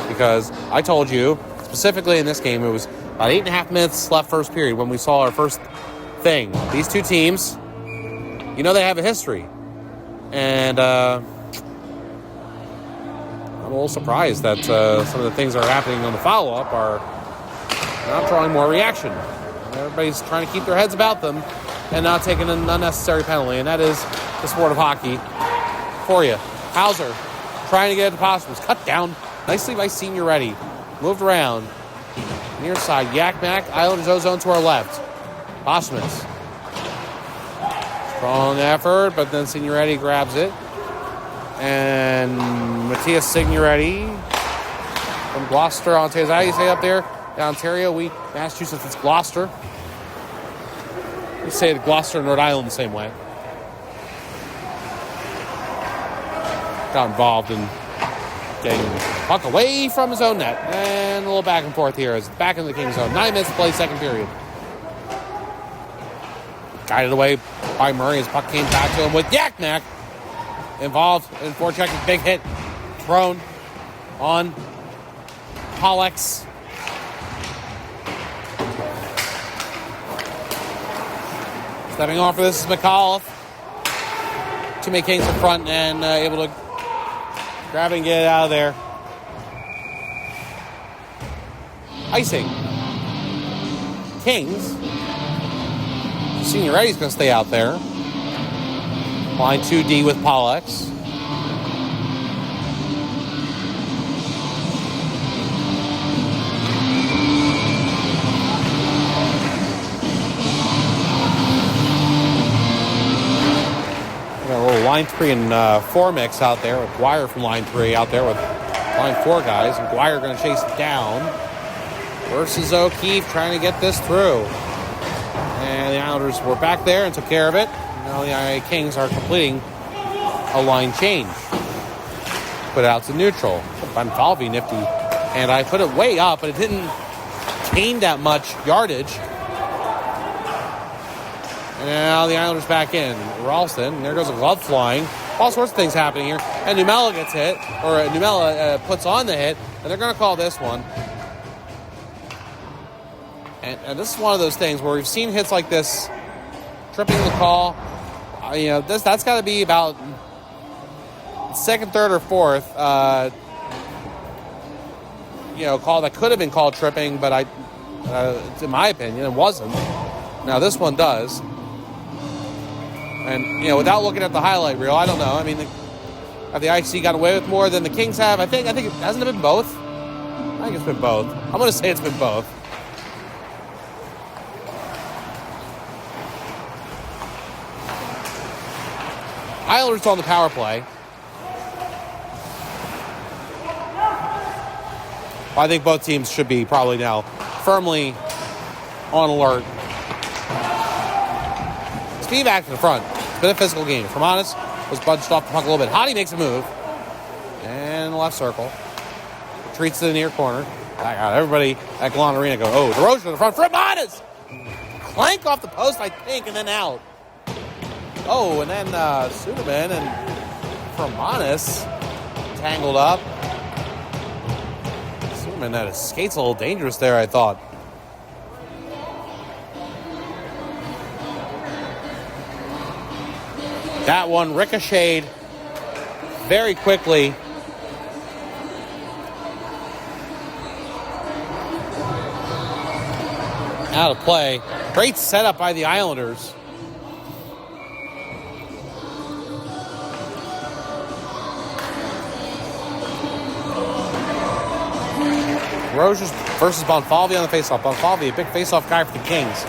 because I told you, specifically in this game, it was about 8.5 minutes left first period when we saw our first thing. These two teams, they have a history. And I'm a little surprised that some of the things that are happening on the follow-up are not drawing more reaction. Everybody's trying to keep their heads about them and not taking an unnecessary penalty. And that is the sport of hockey for you. Hauser trying to get it to Postmus. Cut down nicely by Senior Ready. Moved around. Near side. Yakmak. Islanders ozone to our left. Postmus. Strong effort, but then Signoretti grabs it. And Matthias Signoretti from Gloucester, Ontario. Is that how you say it up there? In Ontario, Massachusetts, it's Gloucester. We say Gloucester and Rhode Island the same way. Got involved in getting the puck away from his own net. And a little back and forth here as back in the Kings zone. 9 minutes to play, second period. Guided away by Murray as puck came back to him with Yakmak. Involved in forechecking, big hit. Thrown on Pollex. Stepping off for this is McAuliffe. Too many Kings in front and able to grab and get it out of there. Icing. Kings. Senior Eddie's going to stay out there. Line 2D with Pollex. Got a little line 3 and 4 mix out there with Guire from line 3 out there with line 4 guys. And Guire going to chase it down. Versus O'Keefe trying to get this through. And the Islanders were back there and took care of it. Now the Kings are completing a line change. Put it out to neutral. Bonfalvi nifty. And I put it way up, but it didn't gain that much yardage. And now the Islanders back in. Ralston, and there goes a glove flying. All sorts of things happening here. And Numela gets hit, or Numela puts on the hit, and they're going to call this one. And this is one of those things where we've seen hits like this, tripping the call. That's got to be about second, third, or fourth. Call that could have been called tripping, but in my opinion, it wasn't. Now this one does. And, without looking at the highlight reel, I don't know. I mean, have the IC got away with more than the Kings have? I think it hasn't it been both? I think it's been both. I'm going to say it's been both. Islanders on the power play. I think both teams should be probably now firmly on alert. Steve back to the front. It's been a physical game. Fermanis was bunched off the puck a little bit. Hottie makes a move. And left circle. Retreats to the near corner. Everybody at Glon Arena go, oh, DeRozier to the front. Fermanis! Clank off the post, I think, and then out. Oh, and then Suderman and Fermanis tangled up. Suderman, that skate's a little dangerous there, I thought. That one ricocheted very quickly. Out of play. Great setup by the Islanders. Rogers versus Bonfalvi on the faceoff. Bonfalvi, a big faceoff guy for the Kings.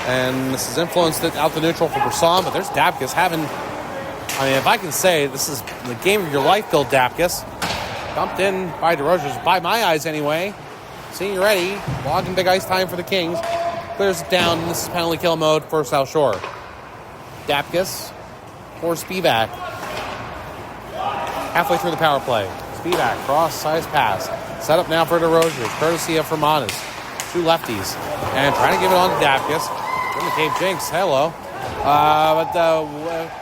And this has influenced it out the neutral for Brisson, but there's Dapkus if I can say, this is the game of your life, Bill Dapkus. Dumped in by DeRozier's, by my eyes anyway. Senior Eddie, logging big ice time for the Kings. Clears it down, and this is penalty kill mode for South Shore. Dapkus for Spivak. Halfway through the power play. Spivak, cross-size pass. Set up now for DeRozier, courtesy of Fermanis. Two lefties. And trying to give it on to Dapkus. From the Cape Jinx, hello.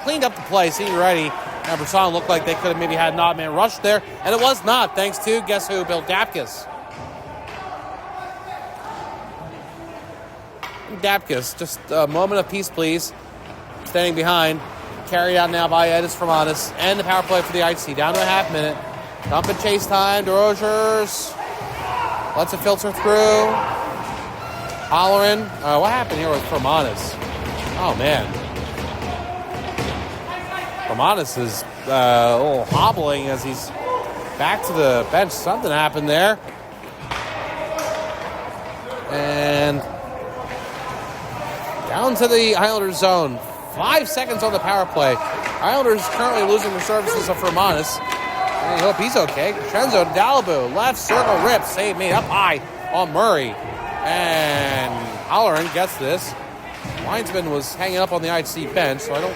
Cleaned up the play. Senior Eddie and Brisson looked like they could have maybe had an odd man rush there. And it was not, thanks to, guess who, Bill Dapkus. Dapkus, just a moment of peace, please. Standing behind. Carried out now by Edis Fermanis. And the power play for the IC. Down to a half minute. Dump and chase time. DeRozier's lets it filter through. Hollering. What happened here with Fermanis? Oh, man. Fermanis is a little hobbling as he's back to the bench. Something happened there. And down to the Islanders zone. 5 seconds on the power play. Islanders currently losing the services of Fermanis. I hope he's okay. Crescenzo to Dalabu. Left circle rip. Save made up high on Murray. And Halloran gets this. Linesman was hanging up on the IC bench, so I don't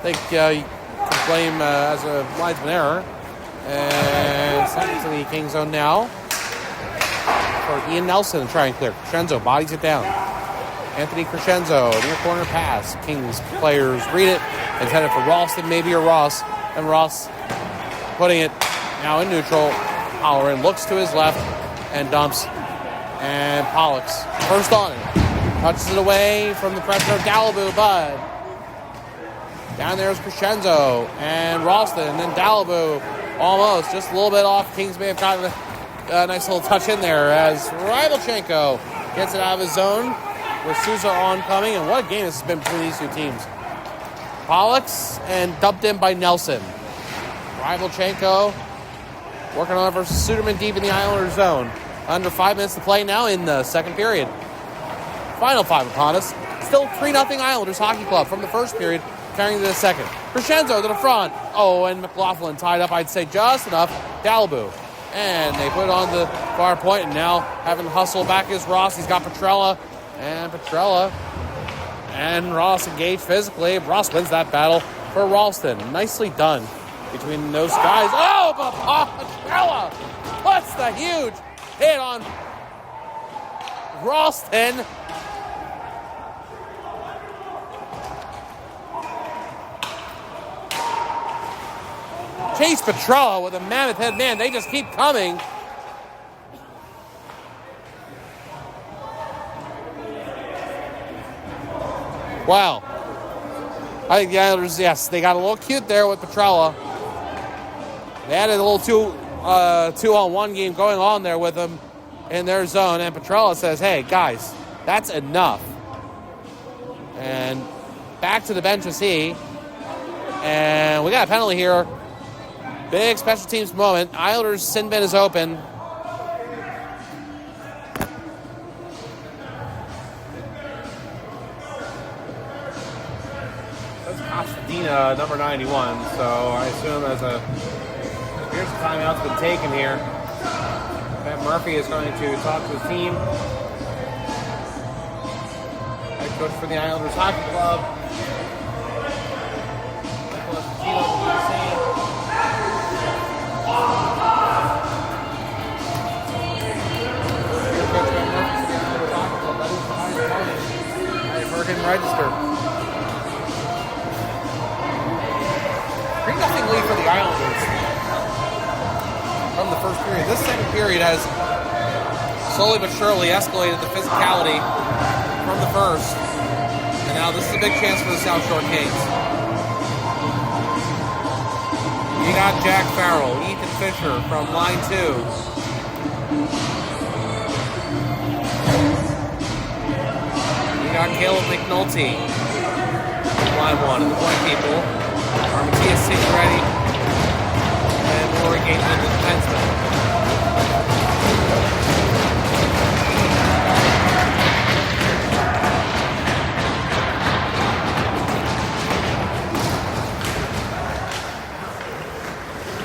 think you can blame as a linesman error. And second to the King zone now for Ian Nelson to try and clear. Crescenzo bodies it down. Anthony Crescenzo, near corner pass. Kings players read it. Intended for Ralston, maybe, or Ross. And Ross putting it now in neutral. Halloran looks to his left and dumps. And Pollex first on it. Touches it away from the pressure of Dalibou, but down there is Crescenzo and Ralston, and then Dalibou almost just a little bit off. Kings may have gotten a nice little touch in there as Rybalchenko gets it out of his zone with Souza oncoming, and what a game this has been between these two teams. Pollux and dumped in by Nelson. Rybalchenko working on it versus Suderman deep in the Islanders zone. Under 5 minutes to play now in the second period. Final 5 upon us. Still 3-0 Islanders Hockey Club from the first period, carrying to the second. Crescenzo to the front. Oh, and McLaughlin tied up, I'd say just enough. Dalibou. And they put it on the far point, and now having to hustle back is Ross. He's got Petrella. And Ross engaged physically. Ross wins that battle for Ralston. Nicely done between those guys. Oh, but Petrella puts the huge hit on Ralston. Chase Petrella with a mammoth head. Man, they just keep coming. Wow. I think the Islanders, yes, they got a little cute there with Petrella. They had a little two-on-one game going on there with them in their zone, and Petrella says, hey, guys, that's enough. And back to the bench is he. And we got a penalty here. Big special teams moment. Islanders' sin bin is open. That's Costadina, number 91. So I assume here's a timeout's been taken here. Ben Murphy is going to talk to his team. Head coach for the Islanders Hockey Club. Nicholas Pacino will do the same. American Register. 3-0 lead for the Islanders from the first period. This second period has slowly but surely escalated the physicality from the first. And now this is a big chance for the South Shore Kings. You got Jack Farrell, Ethan Fisher from line 2. You got Caleb McNulty, line 1, and the point people are Matthias Signoretti and Rory Gateman, the defenseman.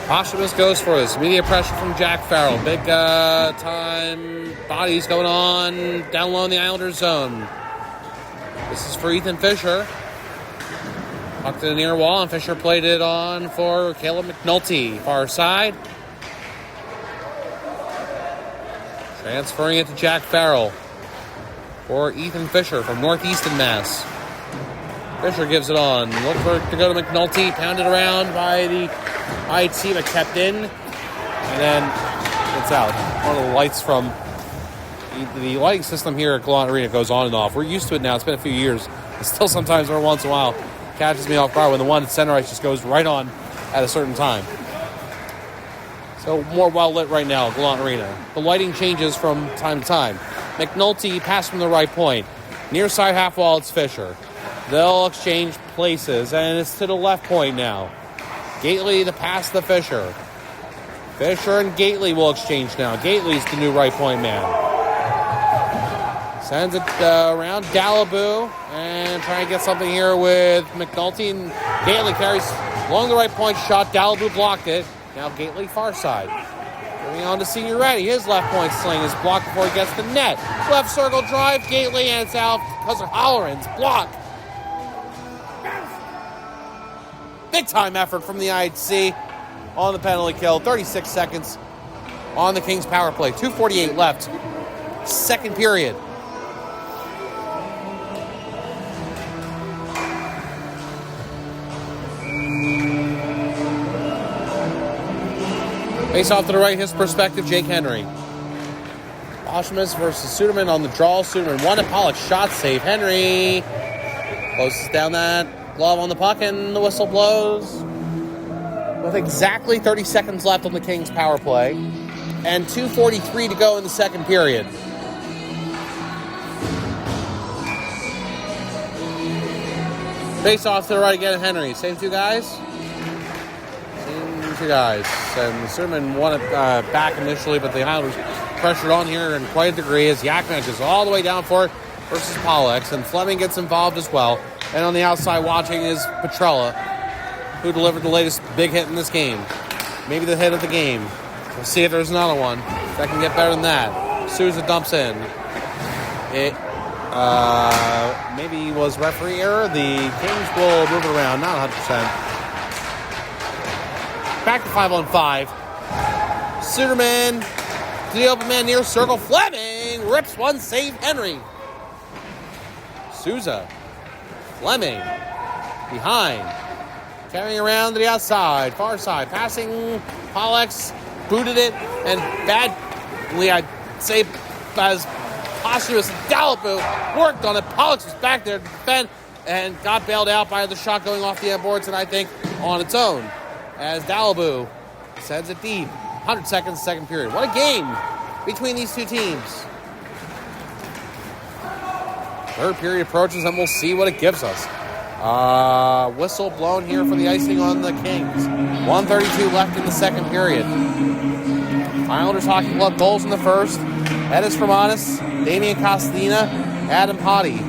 Posthumous goes for this. Immediate pressure from Jack Farrell. Big time bodies going on down low in the Islanders zone. This is for Ethan Fisher. Puck to the near wall, and Fisher played it on for Caleb McNulty. Far side. Transferring it to Jack Farrell for Ethan Fisher from Northeastern Mass. Fisher gives it on. Look for it to go to McNulty. Pounded around by the IT, but kept in. And then it's out. One of the lights from the lighting system here at Gallant Arena goes on and off. We're used to it now. It's been a few years. It still sometimes every once in a while catches me off guard when the one at center ice just goes right on at a certain time. So more well lit right now at Gallant Arena. The lighting changes from time to time. McNulty pass from the right point. Near side half wall, it's Fisher. They'll exchange places, and it's to the left point now. Gately the pass to Fisher. Fisher and Gately will exchange now. Gately's the new right point man. Sends it around Dalibou and trying to get something here with McNulty. And Gately carries along the right point shot. Dalibou blocked it. Now Gately far side. Moving on to Signoretti. His left point sling is blocked before he gets the net. Left circle drive. Gately, and it's out because of Holleran's block. Big time effort from the IHC on the penalty kill. 36 seconds on the Kings power play. 2:48 left. Second period. Face off to the right, his perspective, Jake Henry. Oshimus versus Suderman on the draw. Suderman won it. Pollock shot save. Henry closes down that glove on the puck, and the whistle blows with exactly 30 seconds left on the Kings power play and 2:43 to go in the second period. Face off to the right again, Henry. Same two guys. And Suderman won it back initially, but the Islanders pressured on here in quite a degree as Yakman is all the way down for it versus Pollock, and Fleming gets involved as well. And on the outside watching is Petrella, who delivered the latest big hit in this game. Maybe the hit of the game. We'll see if there's another one that can get better than that. Souza dumps in. It maybe was referee error. The Kings will move it around, not 100%. Back to 5-on-5. Suderman to the open man near circle. Fleming rips one, save Henry. Souza. Fleming behind. Carrying around to the outside, far side. Passing. Pollock's booted it. And badly, I'd say, as Posthumous and Dalibou worked on it. Pollock was back there to defend and got bailed out by the shot going off the end boards, and I think on its own. As Dalibou sends it deep. 100 seconds, second period. What a game between these two teams. Third period approaches, and we'll see what it gives us. Whistle blown here for the icing on the Kings. 1:32 left in the second period. Islanders Hockey Club goals in the first. Edis Romanis, Damian Costina, Adam Hottie.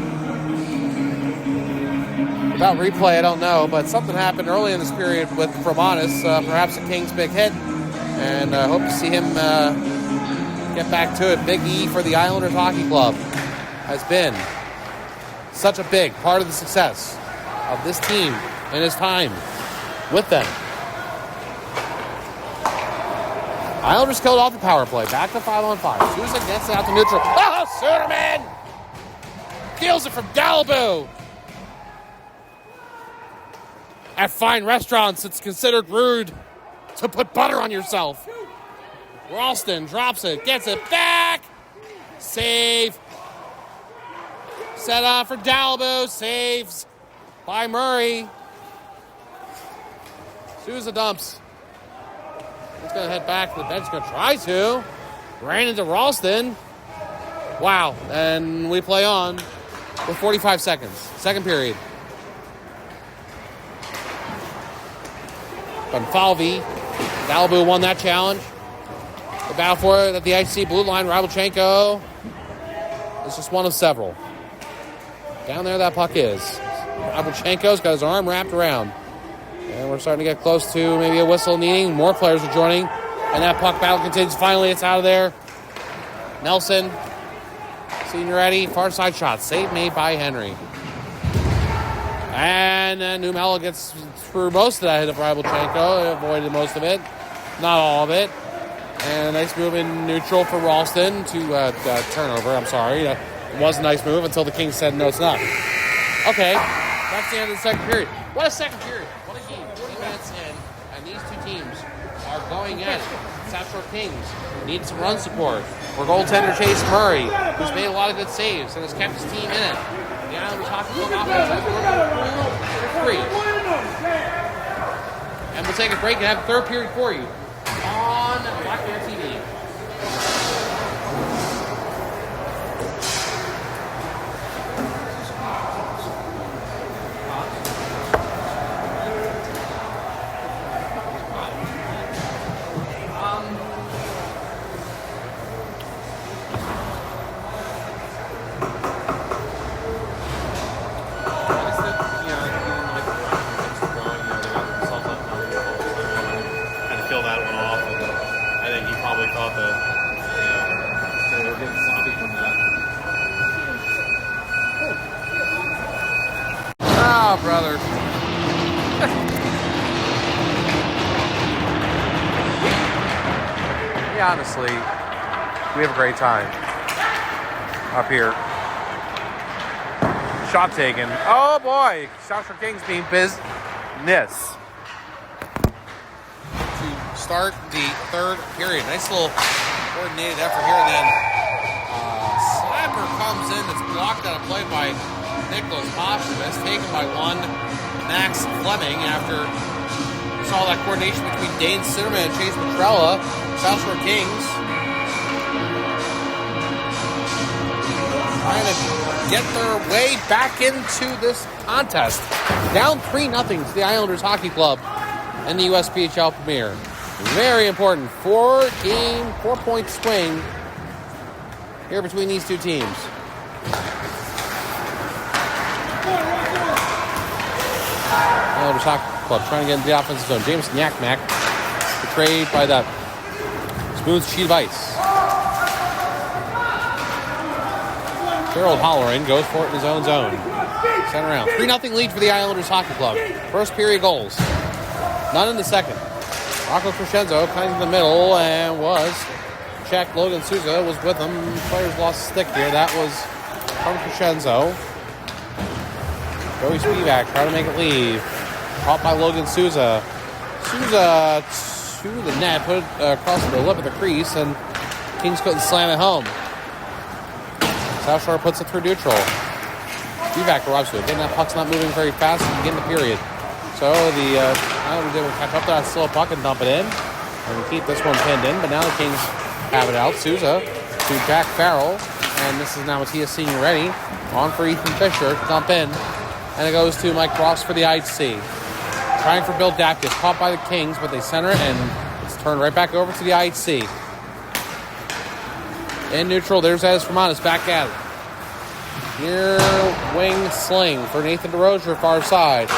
Without replay, I don't know, but something happened early in this period with Romanis, perhaps a Kings big hit, and I hope to see him get back to it. Big E for the Islanders Hockey Club has been such a big part of the success of this team in his time with them. Islanders killed off the power play. Back to 5-on-5. Souza gets it out to neutral. Oh, Suderman! Steals it from Dalibou. At fine restaurants, it's considered rude to put butter on yourself. Ralston drops it, gets it back. Save. Set up for Dalibou. Saves by Murray. Souza dumps. He's going to head back to the bench. Going to try to. Ran into Ralston. Wow. And we play on with 45 seconds. Second period. Bonfalvi. Dalibou won that challenge. The battle for it at the IC blue line. Rabelchenko is just one of several. Down there that puck is. Rabelchenko's got his arm wrapped around. And we're starting to get close to maybe a whistle needing. More players are joining. And that puck battle continues. Finally, it's out of there. Nelson. Senior ready. Far side shot. Save made by Henry. And then Numella gets through most of that hit of Rabelchenko. Avoided most of it. Not all of it. And a nice move in neutral for Ralston to turnover. I'm sorry. It was a nice move until the Kings said, no, it's not. Okay. That's the end of the second period. What a second period. What a game. 40 minutes in, and these two teams are going at it. South Shore Kings need some run support for goaltender Chase Murray, who's made a lot of good saves and has kept his team in it. The Islanders Hockey Club offense 3. And we'll take a break and have the third period for you on Black Bear TV. Brother. Yeah, honestly, we have a great time up here. Shot taken. Oh boy, South Shore Kings being business to start the third period. Nice little coordinated effort here then blocked on a play by Nicholas Posthumus, taken by one Max Fleming after we saw that coordination between Dane Sinnerman and Chase Petrella. South Shore Kings trying to get their way back into this contest. Down 3-0 to the Islanders Hockey Club in the USPHL Premier. Very important 4-point swing here between these two teams. Islanders Hockey Club trying to get into the offensive zone. Jameson Yakmak betrayed by that smooth sheet of ice. Gerald Holleran goes for it in his own zone. Center round. 3-0 lead for the Islanders Hockey Club. First period goals. None in the second. Rocco Crescenzo kind of in the middle and was checked. Logan Souza was with him. Players lost a stick here. That was from Crescenzo. Joey Spivak trying to make it leave. Caught by Logan Souza. Souza to the net, put it across the lip of the crease, and Kings couldn't slam it home. South Shore puts it through neutral. Spivak arrives to it. Again, that puck's not moving very fast at the beginning of the period. So the Islanders able to catch up to that slow puck and dump it in. And keep this one pinned in, but now the Kings have it out. Souza to Jack Farrell. And this is now Matthias Senior ready. On for Ethan Fisher to dump in. And it goes to Mike Ross for the IHC. Trying for Bill Dapkus. Caught by the Kings, but they center it, and it's turned right back over to the IHC. In neutral, there's As Fermanis back at it. Near wing sling for Nathan DeRozier, far side.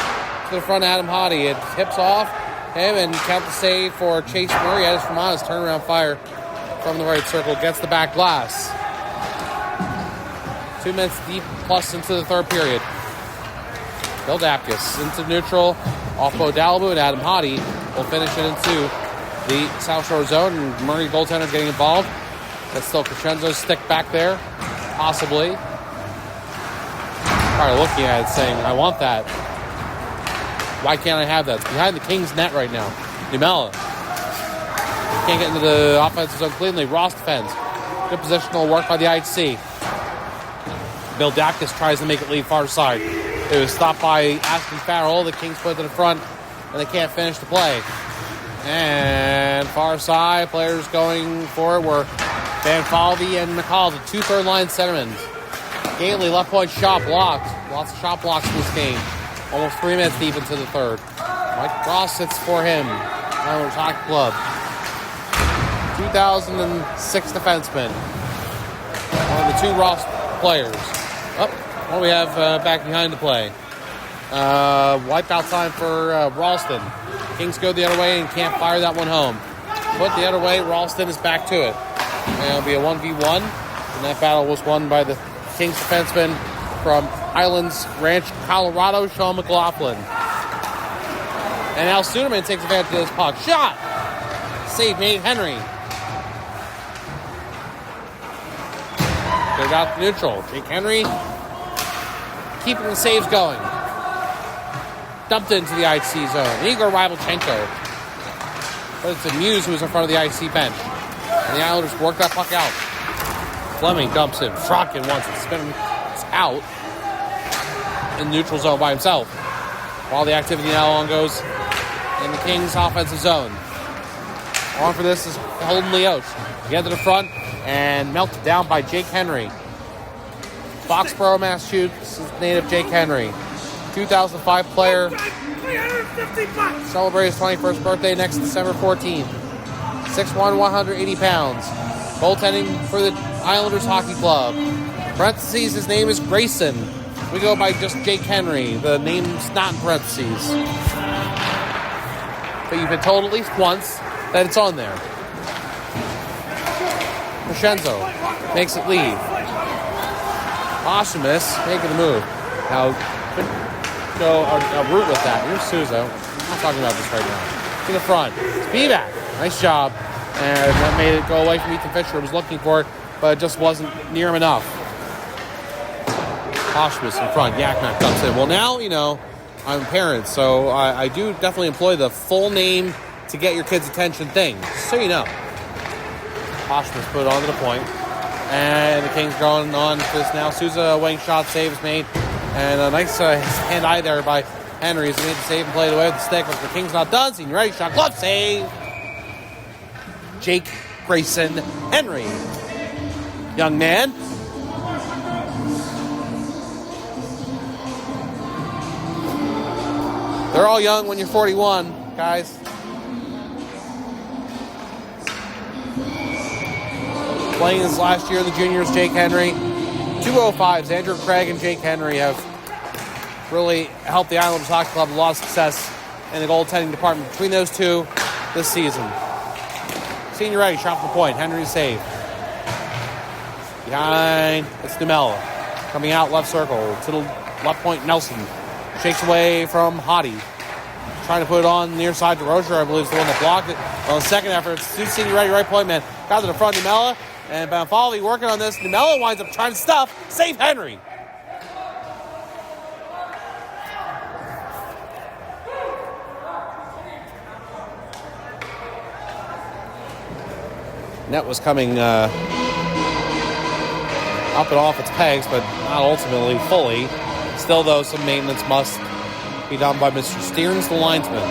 To the front, Adam Hottie. It tips off him and count the save for Chase Murray. As Fermanis turnaround fire from the right circle. Gets the back glass. 2 minutes deep plus into the third period. Bill Dapkus into neutral. Off Bo Dalabu and Adam Hottie will finish it into the South Shore zone. And Murray goaltender getting involved. That's still Crescenzo's stick back there. Possibly. Probably looking at it saying, I want that. Why can't I have that? It's behind the Kings net right now. Numella can't get into the offensive zone cleanly. Ross defends. Good positional work by the IHC. Bill Dapkus tries to make it lead far side. It was stopped by Aston Farrell. The Kings put it to the front, and they can't finish the play. And far side, players going for it were Van Falvey and McCall, the 2 third-line centermen. Gately, left point shot blocked. Lots of shot blocks in this game. Almost 3 minutes deep into the third. Mike Ross sits for him. Islanders Hockey Club. 2006 defenseman. One of the 2 Ross players. What do we have back behind the play? Wipeout time for Ralston. Kings go the other way and can't fire that one home. Put the other way, Ralston is back to it. And it'll be a 1v1. And that battle was won by the Kings defenseman from Highlands Ranch, Colorado, Sean McLaughlin. And now Suderman takes advantage of this puck. Shot! Save made Henry. Goes out to neutral. Jake Henry keeping the saves going. Dumped into the IC zone. Igor Rybalchenko. But it's a Muse who's in front of the IC bench. And the Islanders work that puck out. Fleming dumps in. Frotkin wants it. It's out in neutral zone by himself. While the activity now on goes in the Kings offensive zone. On for this is Holden Leoch. Get to the front and melted down by Jake Henry. Foxborough, Massachusetts native Jake Henry. 2005 player. Celebrates his 21st birthday next December 14th. 6'1", 180 pounds. Goaltending for the Islanders Hockey Club. Parentheses, his name is Grayson. We go by just Jake Henry. The name's not in parentheses. But you've been told at least once that it's on there. Crescenzo makes it leave. Posthumus making the move. Now, go a route with that. Here's Souza. I'm not talking about this right now. To the front. Spivak. Nice job. And that made it go away from Ethan Fisher. Was looking for it, but it just wasn't near him enough. Posthumus in front. Yakmak comes in. Well, now, I'm a parent, so I do definitely employ the full name to get your kids' attention thing. Just so you know. Posthumus put it onto the point. And the Kings going on to this now. Souza wing shot, save is made. And a nice hand-eye there by Henry as he made the save and played away with the stick. But the Kings not done. Senior ready shot, glove save. Jake Grayson Henry. Young man. They're all young when you're 41, guys. Playing his last year in the juniors, Jake Henry. 205s, Andrew Craig and Jake Henry have really helped the Islanders Hockey Club a lot of success in the goaltending department between those two this season. Senior ready, shot from the point. Henry save. Behind, it's Numella. Coming out left circle to the left point, Nelson. Shakes away from Hottie. Trying to put it on near side to Rozier, I believe, is the one that blocked it. On the second effort, it's Senior ready, right point man. Got to the front, Numella. And Bonfalvi working on this. Numella winds up trying to stuff. Save Henry. Net was coming up and off its pegs, but not ultimately fully. Still, though, some maintenance must be done by Mr. Stearns, the linesman.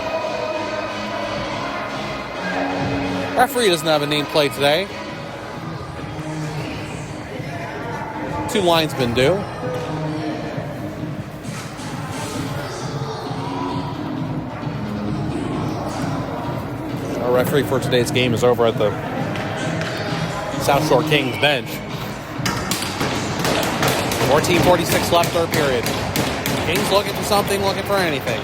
Referee doesn't have a nameplate today. Two linesmen do. Our referee for today's game is over at the South Shore Kings bench. 14:46 left, third period. Kings looking for something, looking for anything.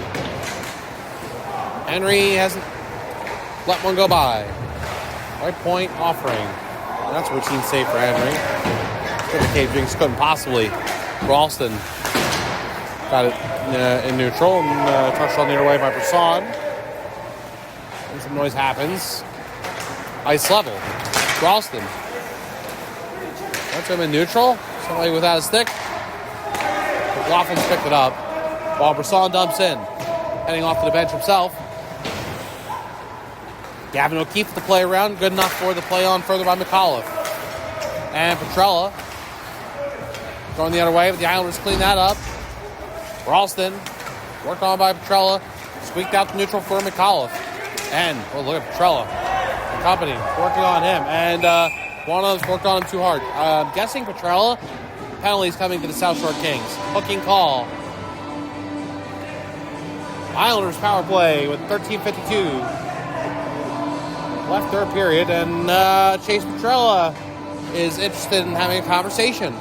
Henry hasn't let one go by. Right point offering. And that's a routine save for Henry. The Cave Drinks couldn't possibly. Ralston got it in neutral and touched on the other way by Brisson. And some noise happens. Ice level. Ralston. That's him in neutral. Somebody without a stick. McLaughlin's picked it up. While Brisson dumps in. Heading off to the bench himself. Gavin O'Keefe the play around. Good enough for the play on further by McAuliffe. And Petrella going the other way, but the Islanders clean that up. Ralston worked on by Petrella. Squeaked out the neutral for McAuliffe. And, oh, look at Petrella. The company working on him. And one of them's worked on him too hard. I'm guessing Petrella. Penalties coming to the South Shore Kings. Hooking call. Islanders power play with 13:52 left third period. And Chase Petrella is interested in having a conversation.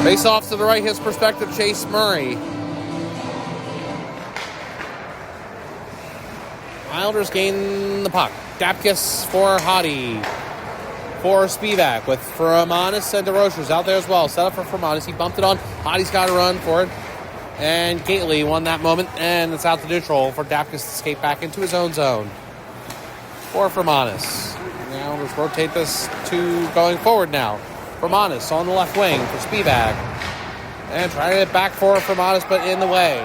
Face off to the right, his perspective, Chase Murray. Islanders gain the puck. Dapkus for Hottie. For Spivak with Fermanis and DeRochers out there as well. Set up for Fermanis. He bumped it on. Hottie's got to run for it. And Gately won that moment. And it's out to neutral for Dapkus to skate back into his own zone. For Fermanis. The Islanders rotate this to going forward now. Fermanis on the left wing for Spivak. And trying to get back for Fermanis, but in the way.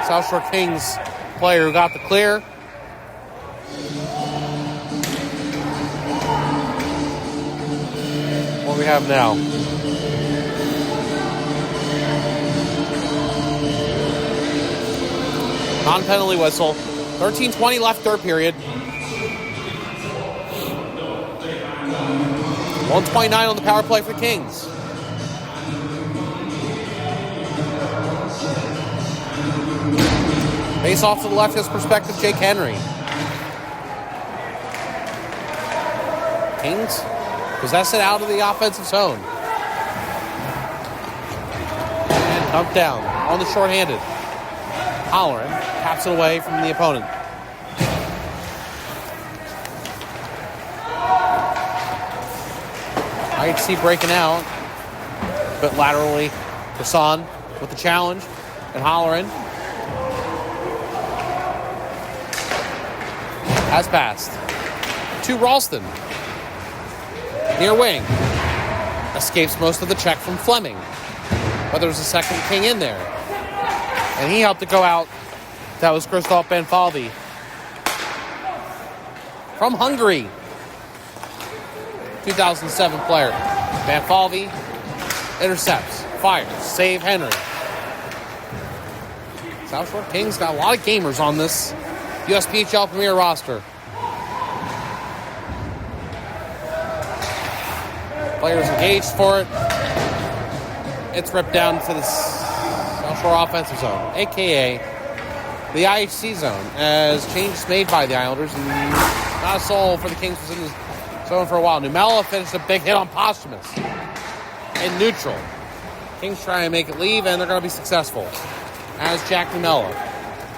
South Shore Kings player who got the clear. What do we have now? Non-penalty whistle. 13:20 left third period. 1:29 on the power play for the Kings. Face off to the left, his perspective, Jake Henry. Kings possess it out of the offensive zone. And dumped down on the shorthanded. Holleran taps it away from the opponent. IHC breaking out. A bit laterally. Brisson with the challenge. And Holleran has passed. To Ralston. Near wing. Escapes most of the check from Fleming. but there was a second King in there. And he helped it go out. That was Christoph Banfalvi. From Hungary. 2007 player. Banfalvi intercepts, fires, save Henry. South Shore Kings got a lot of gamers on this USPHL Premier roster. Players engaged for it. It's ripped down to the South Shore offensive zone, a.k.a. the IHC zone, as changes made by the Islanders, and not a soul for the Kings was in the zone for a while. Numella finished a big hit on Posthumous in neutral. Kings try and make it leave, and they're going to be successful. As Jack Numella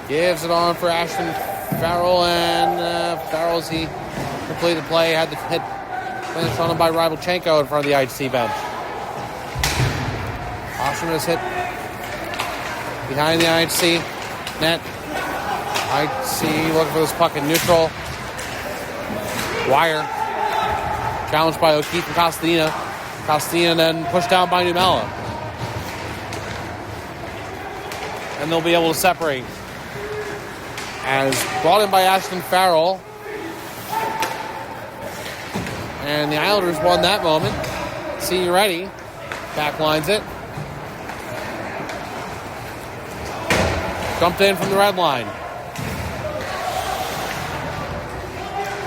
gives it on for Ashton Farrell, and Farrell, as he completed the play, had the hit finished on him by Rybelchenko in front of the IHC bench. Posthumous hit behind the IHC net. IHC looking for this puck in neutral. Wire. Challenged by O'Keefe and Costadina. Costadina then pushed down by Numella. And they'll be able to separate. As brought in by Ashton Farrell. And the Islanders won that moment. Senior ready. Backlines it. Dumped in from the red line.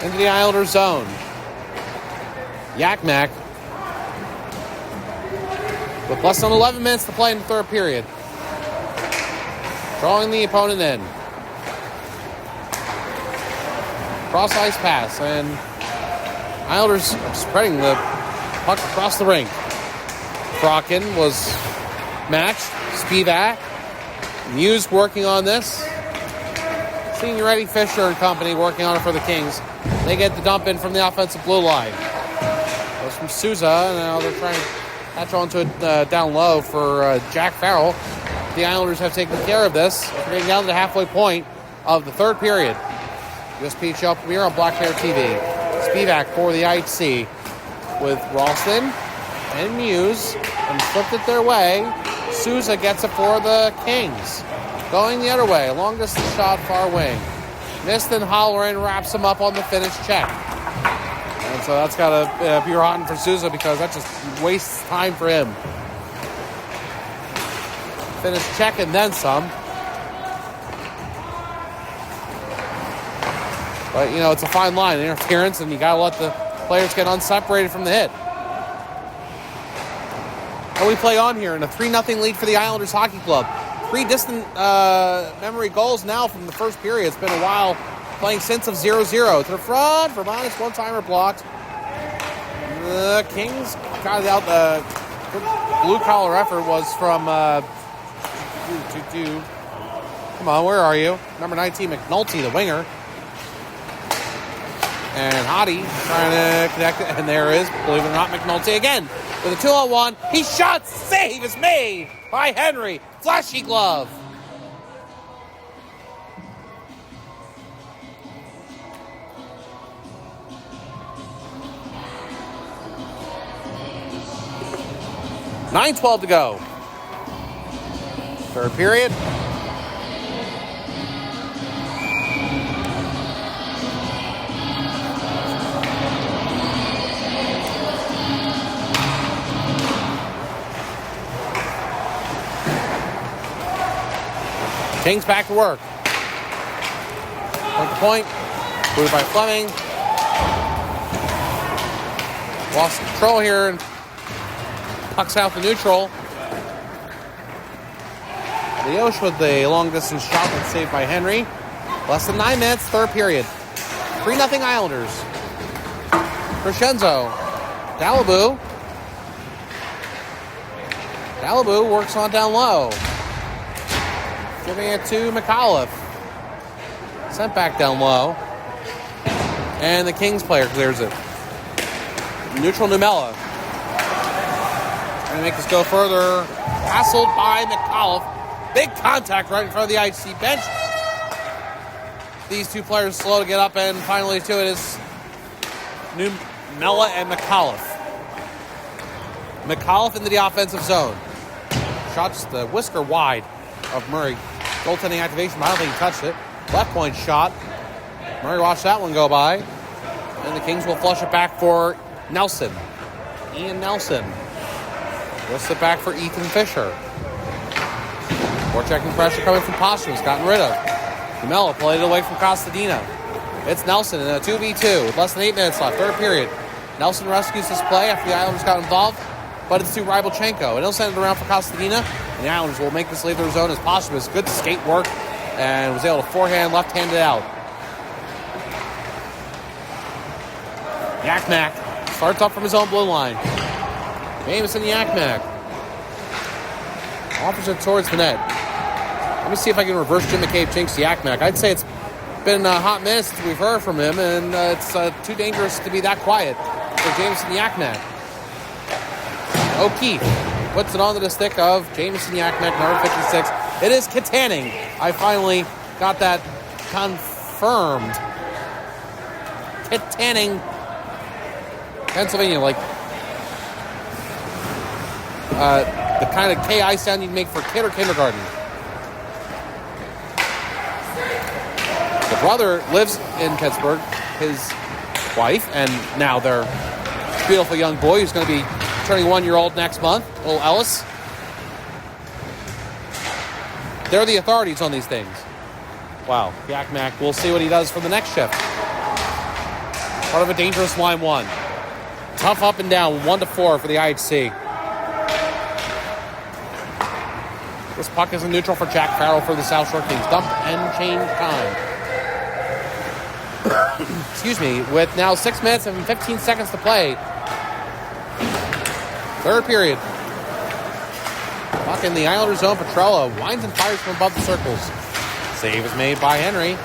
Into the Islanders zone. Yakmak. With less than 11 minutes to play in the third period. Drawing the opponent in. Cross ice pass, and Islanders are spreading the puck across the rink. Crocken was matched. Spivak. Muse working on this. Senior Ready Fisher and company working on it for the Kings. They get the dump in from the offensive blue line. Goes from Souza, and now they're trying to catch onto it down low for Jack Farrell. The Islanders have taken care of this. We're getting down to the halfway point of the third period. USPHL premiere on Black Bear TV. Spivak for the IHC with Ralston and Muse, and flipped it their way. Souza gets it for the Kings. Going the other way, long distance shot, far wing. Missed, and Holloran wraps him up on the finish check. And so that's got to be rotten for Souza, because that just wastes time for him. Finish check and then some. But, you know, it's a fine line. Interference, and you got to let the players get unseparated from the hit. And we play on here in a 3-0 lead for the Islanders Hockey Club. 3 distant memory goals now from the first period. It's been a while playing since of 0-0. To the front for minus one-timer blocked. The Kings got it out. The blue-collar effort was from... Come on, where are you? Number 19, McNulty, the winger. And Hottie trying to connect it. And there is, believe it or not, McNulty again. With a 2-on-1, he shot, save is made by Henry. Flashy glove. $9:12 to go. Third period. Kings back to work. Point to point. Moved by Fleming. Lost control here, and pucks out to neutral. Leosh with the long distance shot that's saved by Henry. Less than 9 minutes, third period. 3-0 Islanders. Crescenzo. Dalibou. Dalibou works on down low. Giving it to McAuliffe. Sent back down low. And the Kings player clears it. Neutral Numella. Trying to make this go further. Hassled by McAuliffe. Big contact right in front of the IHC bench. These two players slow to get up, and finally to it is Numella and McAuliffe. McAuliffe into the offensive zone. shot just the whisker wide of Murray. Goaltending activation, but I don't think he touched it. Left point shot. Murray watched that one go by. And the Kings will flush it back for Nelson. Ian Nelson. Whistle it back for Ethan Fisher. More checking pressure coming from Posthumus. Gotten rid of. DeMello played it away from Costadina. It's Nelson in a 2v2 with less than 8 minutes left. Third period. Nelson rescues this play after the Islanders got involved, but it's to Rybelchenko. And he'll send it around for Costadina. And the Islanders will make this leave their zone as Posthumus. Good skate work and was able to forehand, left-handed out. Yakmak starts up from his own blue line. Jamison Yakmak offers it towards the net. Let me see if I can reverse Jim McCabe change to Yakmak. I'd say it's been a hot minute since we've heard from him, and it's too dangerous to be that quiet for Jamison Yakmak. O'Keefe puts it onto the stick of Jamison Yakmak, number 56. It is Katanning. I finally got that confirmed. Katanning, Pennsylvania, like the kind of KI sound you'd make for kid or kindergarten. The brother lives in Pittsburgh, his wife, and now their beautiful young boy who's going to be turning 1-year-old next month, little Ellis. They're the authorities on these things. Wow, Yakmak, we'll see what he does for the next shift. Part of a dangerous line one. Tough up and down, 1-4 for the IHC. This puck is in neutral for Jack Farrell for the South Shore Kings. Dump and change time. Excuse me, with now 6 minutes and 15 seconds to play. Third period. Puck in the Islanders zone. Petrella winds and fires from above the circles. Save is made by Henry.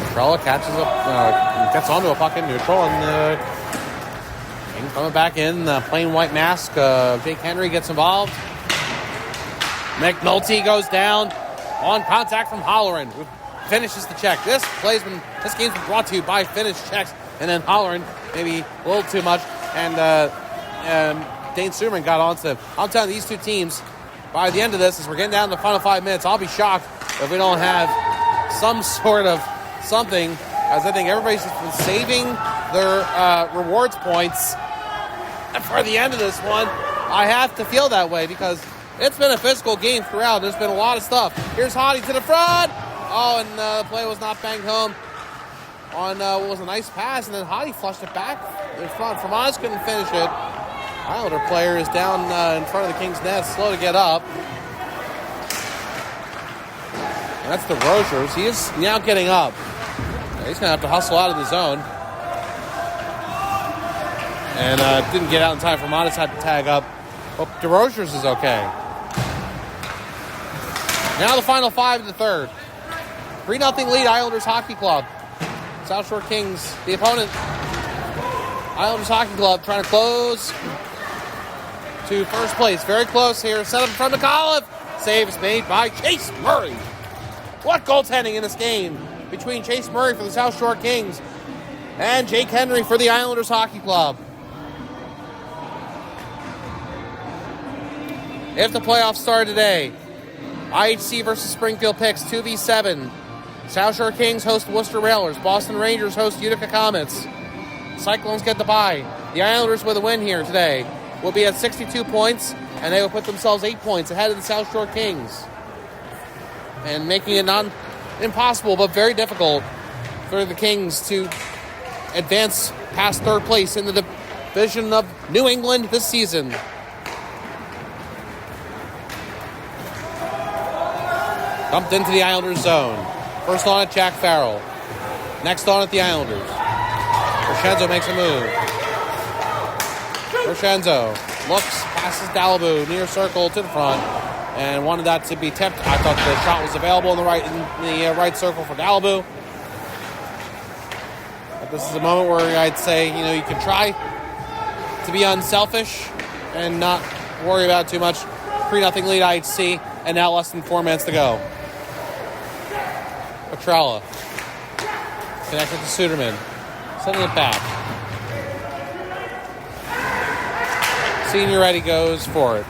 Petrella catches up, gets onto a puck in neutral, and coming back in, the plain white mask. Jake Henry gets involved. McNulty goes down on contact from Holloran, who finishes the check. This game's been brought to you by Finish Checks, and then Holloran maybe a little too much, and Dane Suderman got onto them. I'm telling you, these two teams, by the end of this, as we're getting down to the final 5 minutes, I'll be shocked if we don't have some sort of something, as I think everybody's just been saving their rewards points for the end of this one. I have to feel that way because it's been a physical game throughout. There's been a lot of stuff. Here's Hottie to the front. Oh, and the play was not banged home on what was a nice pass, and then Hottie flushed it back in front. Fermaz couldn't finish it. Islander player is down in front of the Kings' net, slow to get up. And that's the Rogers. He is now getting up. He's going to have to hustle out of the zone. And didn't get out in time. Fermaz had to tag up. Hope DeRozier's is okay. Now the final 5 of the third. 3-0 lead, Islanders Hockey Club. South Shore Kings, the opponent. Islanders Hockey Club trying to close to first place. Very close here. Set up in front of McAuliffe. Save is made by Chase Murray. What goaltending in this game between Chase Murray for the South Shore Kings and Jake Henry for the Islanders Hockey Club. If the playoffs start today, IHC versus Springfield Picks, 2v7. South Shore Kings host Worcester Railers. Boston Rangers host Utica Comets. Cyclones get the bye. The Islanders with a win here today will be at 62 points, and they will put themselves 8 points ahead of the South Shore Kings. And making it not impossible, but very difficult for the Kings to advance past third place in the division of New England this season. Dumped into the Islanders zone. First on at Jack Farrell. Next on at the Islanders. Crescenzo makes a move. Crescenzo looks, passes Dalibou near circle to the front, and wanted that to be tipped. I thought the shot was available in the right circle for Dalibou. But this is a moment where I'd say, you can try to be unselfish and not worry about too much. 3-0 lead IHC, and now less than 4 minutes to go. Petrella connected to Suderman, sending it back. Senior Ready goes for it.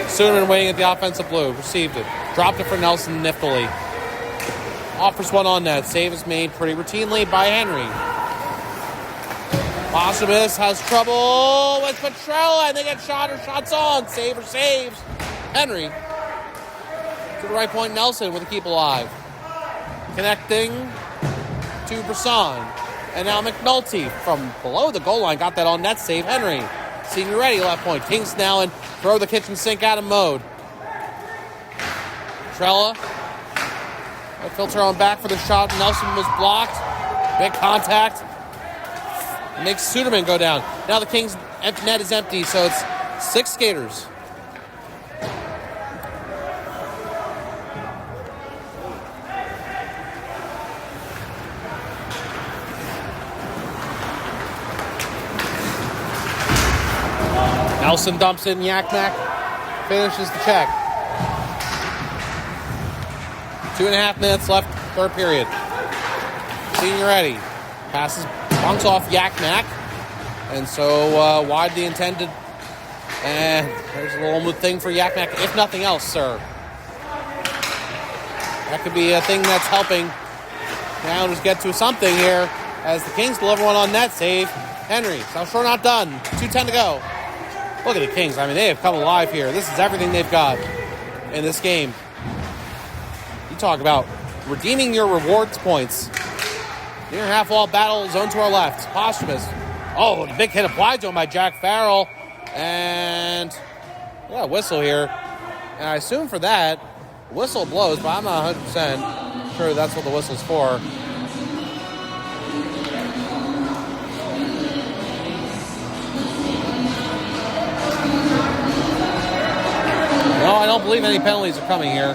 Suderman waiting at the offensive blue. Received it. Dropped it for Nelson niftily. Offers one on net. Save is made pretty routinely by Henry. Posthumous has trouble with Petrella, and they get shot or shots on. Saver saves. Henry. To the right point, Nelson with a keep alive. Connecting to Brisson. And now McNulty from below the goal line got that on net save. Henry. Senior Ready, left point. Kings now and throw the kitchen sink out of mode. Trella. Filter on back for the shot. Nelson was blocked. Big contact. Makes Suderman go down. Now the Kings' net is empty, so it's 6 skaters. Nelson dumps in. Yakmak finishes the check. 2.5 minutes left, third period. Senior Ready passes, bunks off Yakmak, and so wide the intended. And there's a little thing for Yakmak, if nothing else, sir. That could be a thing that's helping the Islanders get to something here as the Kings deliver one on net save. Henry, South Shore not done. 2:10 to go. Look at the Kings. I mean, they have come alive here. This is everything they've got in this game. You talk about redeeming your rewards points. Near half wall battle, zone to our left. Posthumous. Oh, the big hit applied to him by Jack Farrell. And, yeah, whistle here. And I assume for that, whistle blows, but I'm not 100% sure that's what the whistle's for. No, I don't believe any penalties are coming here.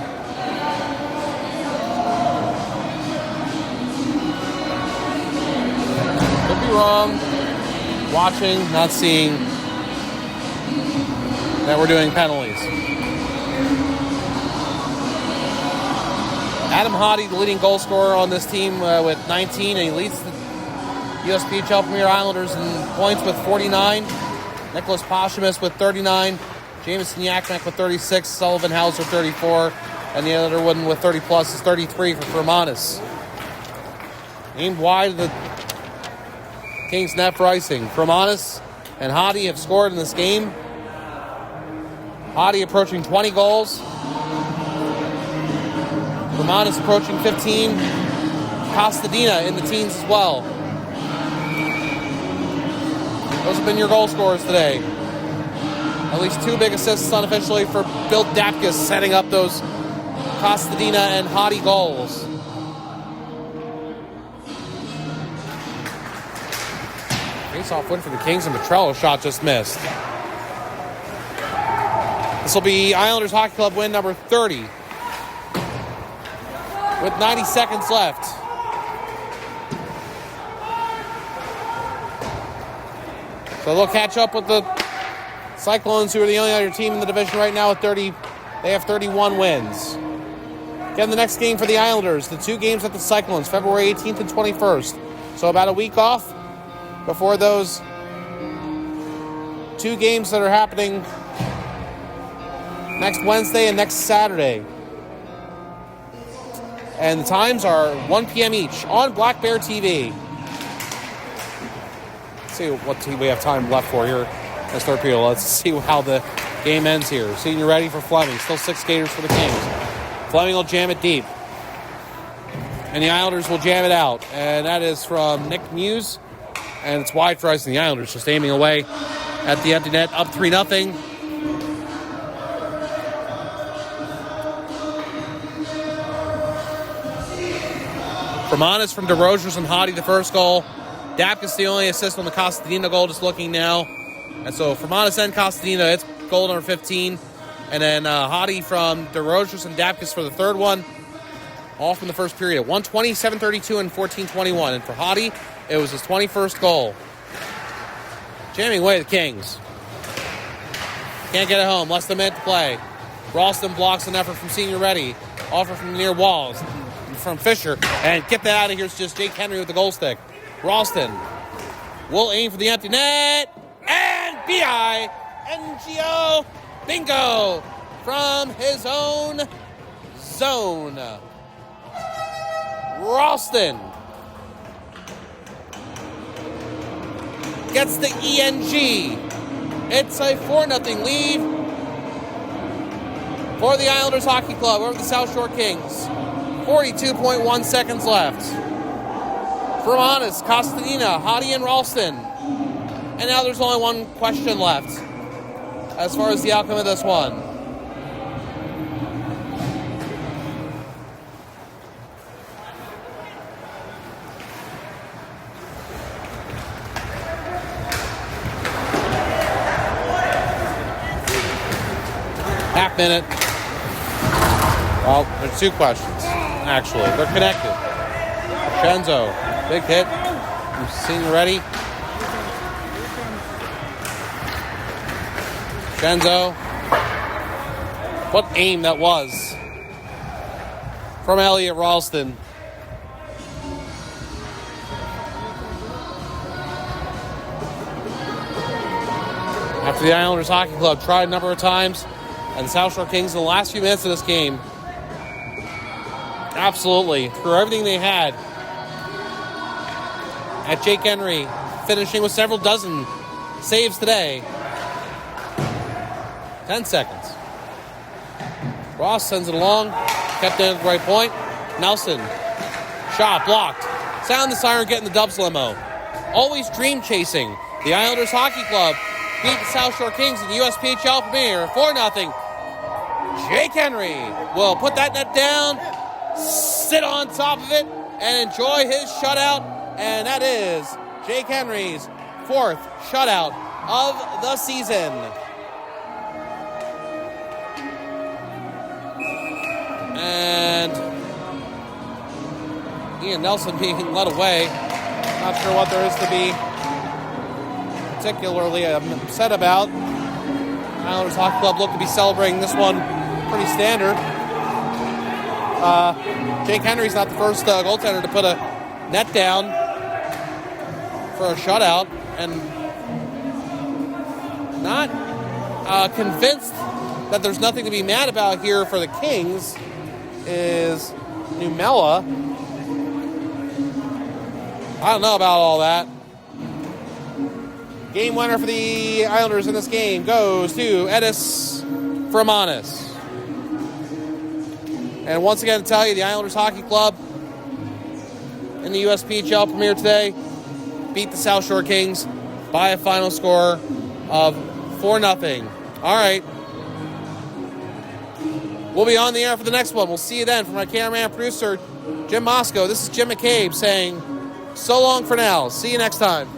Could be wrong. Watching, not seeing that we're doing penalties. Adam Hottie, the leading goal scorer on this team with 19, and he leads the USPHL Premier Islanders in points with 49. Nicholas Posthumous with 39. Jameson Yakmak with 36, Sullivan Hauser 34, and the other one with 30 plus is 33 for Fermanis. Aimed wide of the Kings net for icing. Fermanis and Hottie have scored in this game. Hottie approaching 20 goals. Fermanis approaching 15. Costadina in the teens as well. Those have been your goal scorers today. At least 2 big assists unofficially for Bill Dapkus, setting up those Costadina and Hottie goals. Face-off win for the Kings, and Petrello shot just missed. This will be Islanders Hockey Club win number 30 with 90 seconds left. So they'll catch up with the Cyclones, who are the only other team in the division right now with 30. They have 31 wins. Again, the next game for the Islanders, the 2 games at the Cyclones, February 18th and 21st. So about a week off before those 2 games that are happening next Wednesday and next Saturday. And the times are 1 p.m. each on Black Bear TV. Let's see what team we have time left for here. That's third period. Let's see how the game ends here. Senior Ready for Fleming. Still 6 skaters for the Kings. Fleming will jam it deep. And the Islanders will jam it out. And that is from Nick Muse. And it's wide for ice, and the Islanders just aiming away at the empty net. Up 3-0. Fermanis from DeRozers and Hottie the first goal. Dapkus the only assist on the Costadina goal, just looking now. And so Fermanis and Costadina, it's goal number 15. And then Hottie from DeRozers and Dapkus for the third one. All from the first period. 1:20, 7:32, and 14:21. And for Hottie, it was his 21st goal. Jamming away the Kings. Can't get it home. Less than a minute to play. Ralston blocks an effort from Senior Ready. Offer from the near walls. From Fisher. And get that out of here. It's just Jake Henry with the goal stick. Ralston will aim for the empty net. And B.I. NGO. Bingo from his own zone. Ralston gets the ENG. It's a 4-0 lead for the Islanders Hockey Club over the South Shore Kings. 42.1 seconds left. Fermanis, Costanina, Hadi, and Ralston. And now there's only one question left as far as the outcome of this one. Half minute. Well, there's two questions, actually. They're connected. Shenzo, big hit. You've seen ready. Shenzo. What aim that was from Elliot Ralston. After the Islanders Hockey Club tried a number of times, and the South Shore Kings in the last few minutes of this game absolutely threw everything they had at Jake Henry, finishing with several dozen saves today. 10 seconds. Ross sends it along, kept in at the right point. Nelson, shot blocked. Sound the siren, getting the Dubs limo. Always dream chasing. The Islanders Hockey Club beat the South Shore Kings in the USPHL Premier 4-0. Jake Henry will put that net down, sit on top of it, and enjoy his shutout. And that is Jake Henry's 4th shutout of the season. And Ian Nelson being led away. Not sure what there is to be particularly upset about. Islanders Hockey Club look to be celebrating this one pretty standard. Jake Henry's not the first goaltender to put a net down for a shutout, and not convinced that there's nothing to be mad about here for the Kings is Numela. I don't know about all that. Game winner for the Islanders in this game goes to Edis Fermanis. And once again, to tell you, the Islanders Hockey Club in the USPHL Premier today beat the South Shore Kings by a final score of 4-0. All right. We'll be on the air for the next one. We'll see you then. From my cameraman, producer, Jim Moscow, this is Jim McCabe saying so long for now. See you next time.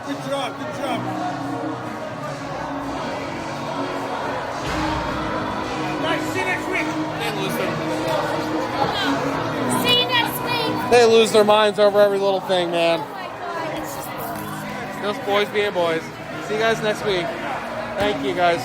Good job. Guys, see you next week. See you next week. They lose their minds over every little thing, man. Oh my God, it's just Just boys being boys. See you guys next week. Thank you, guys.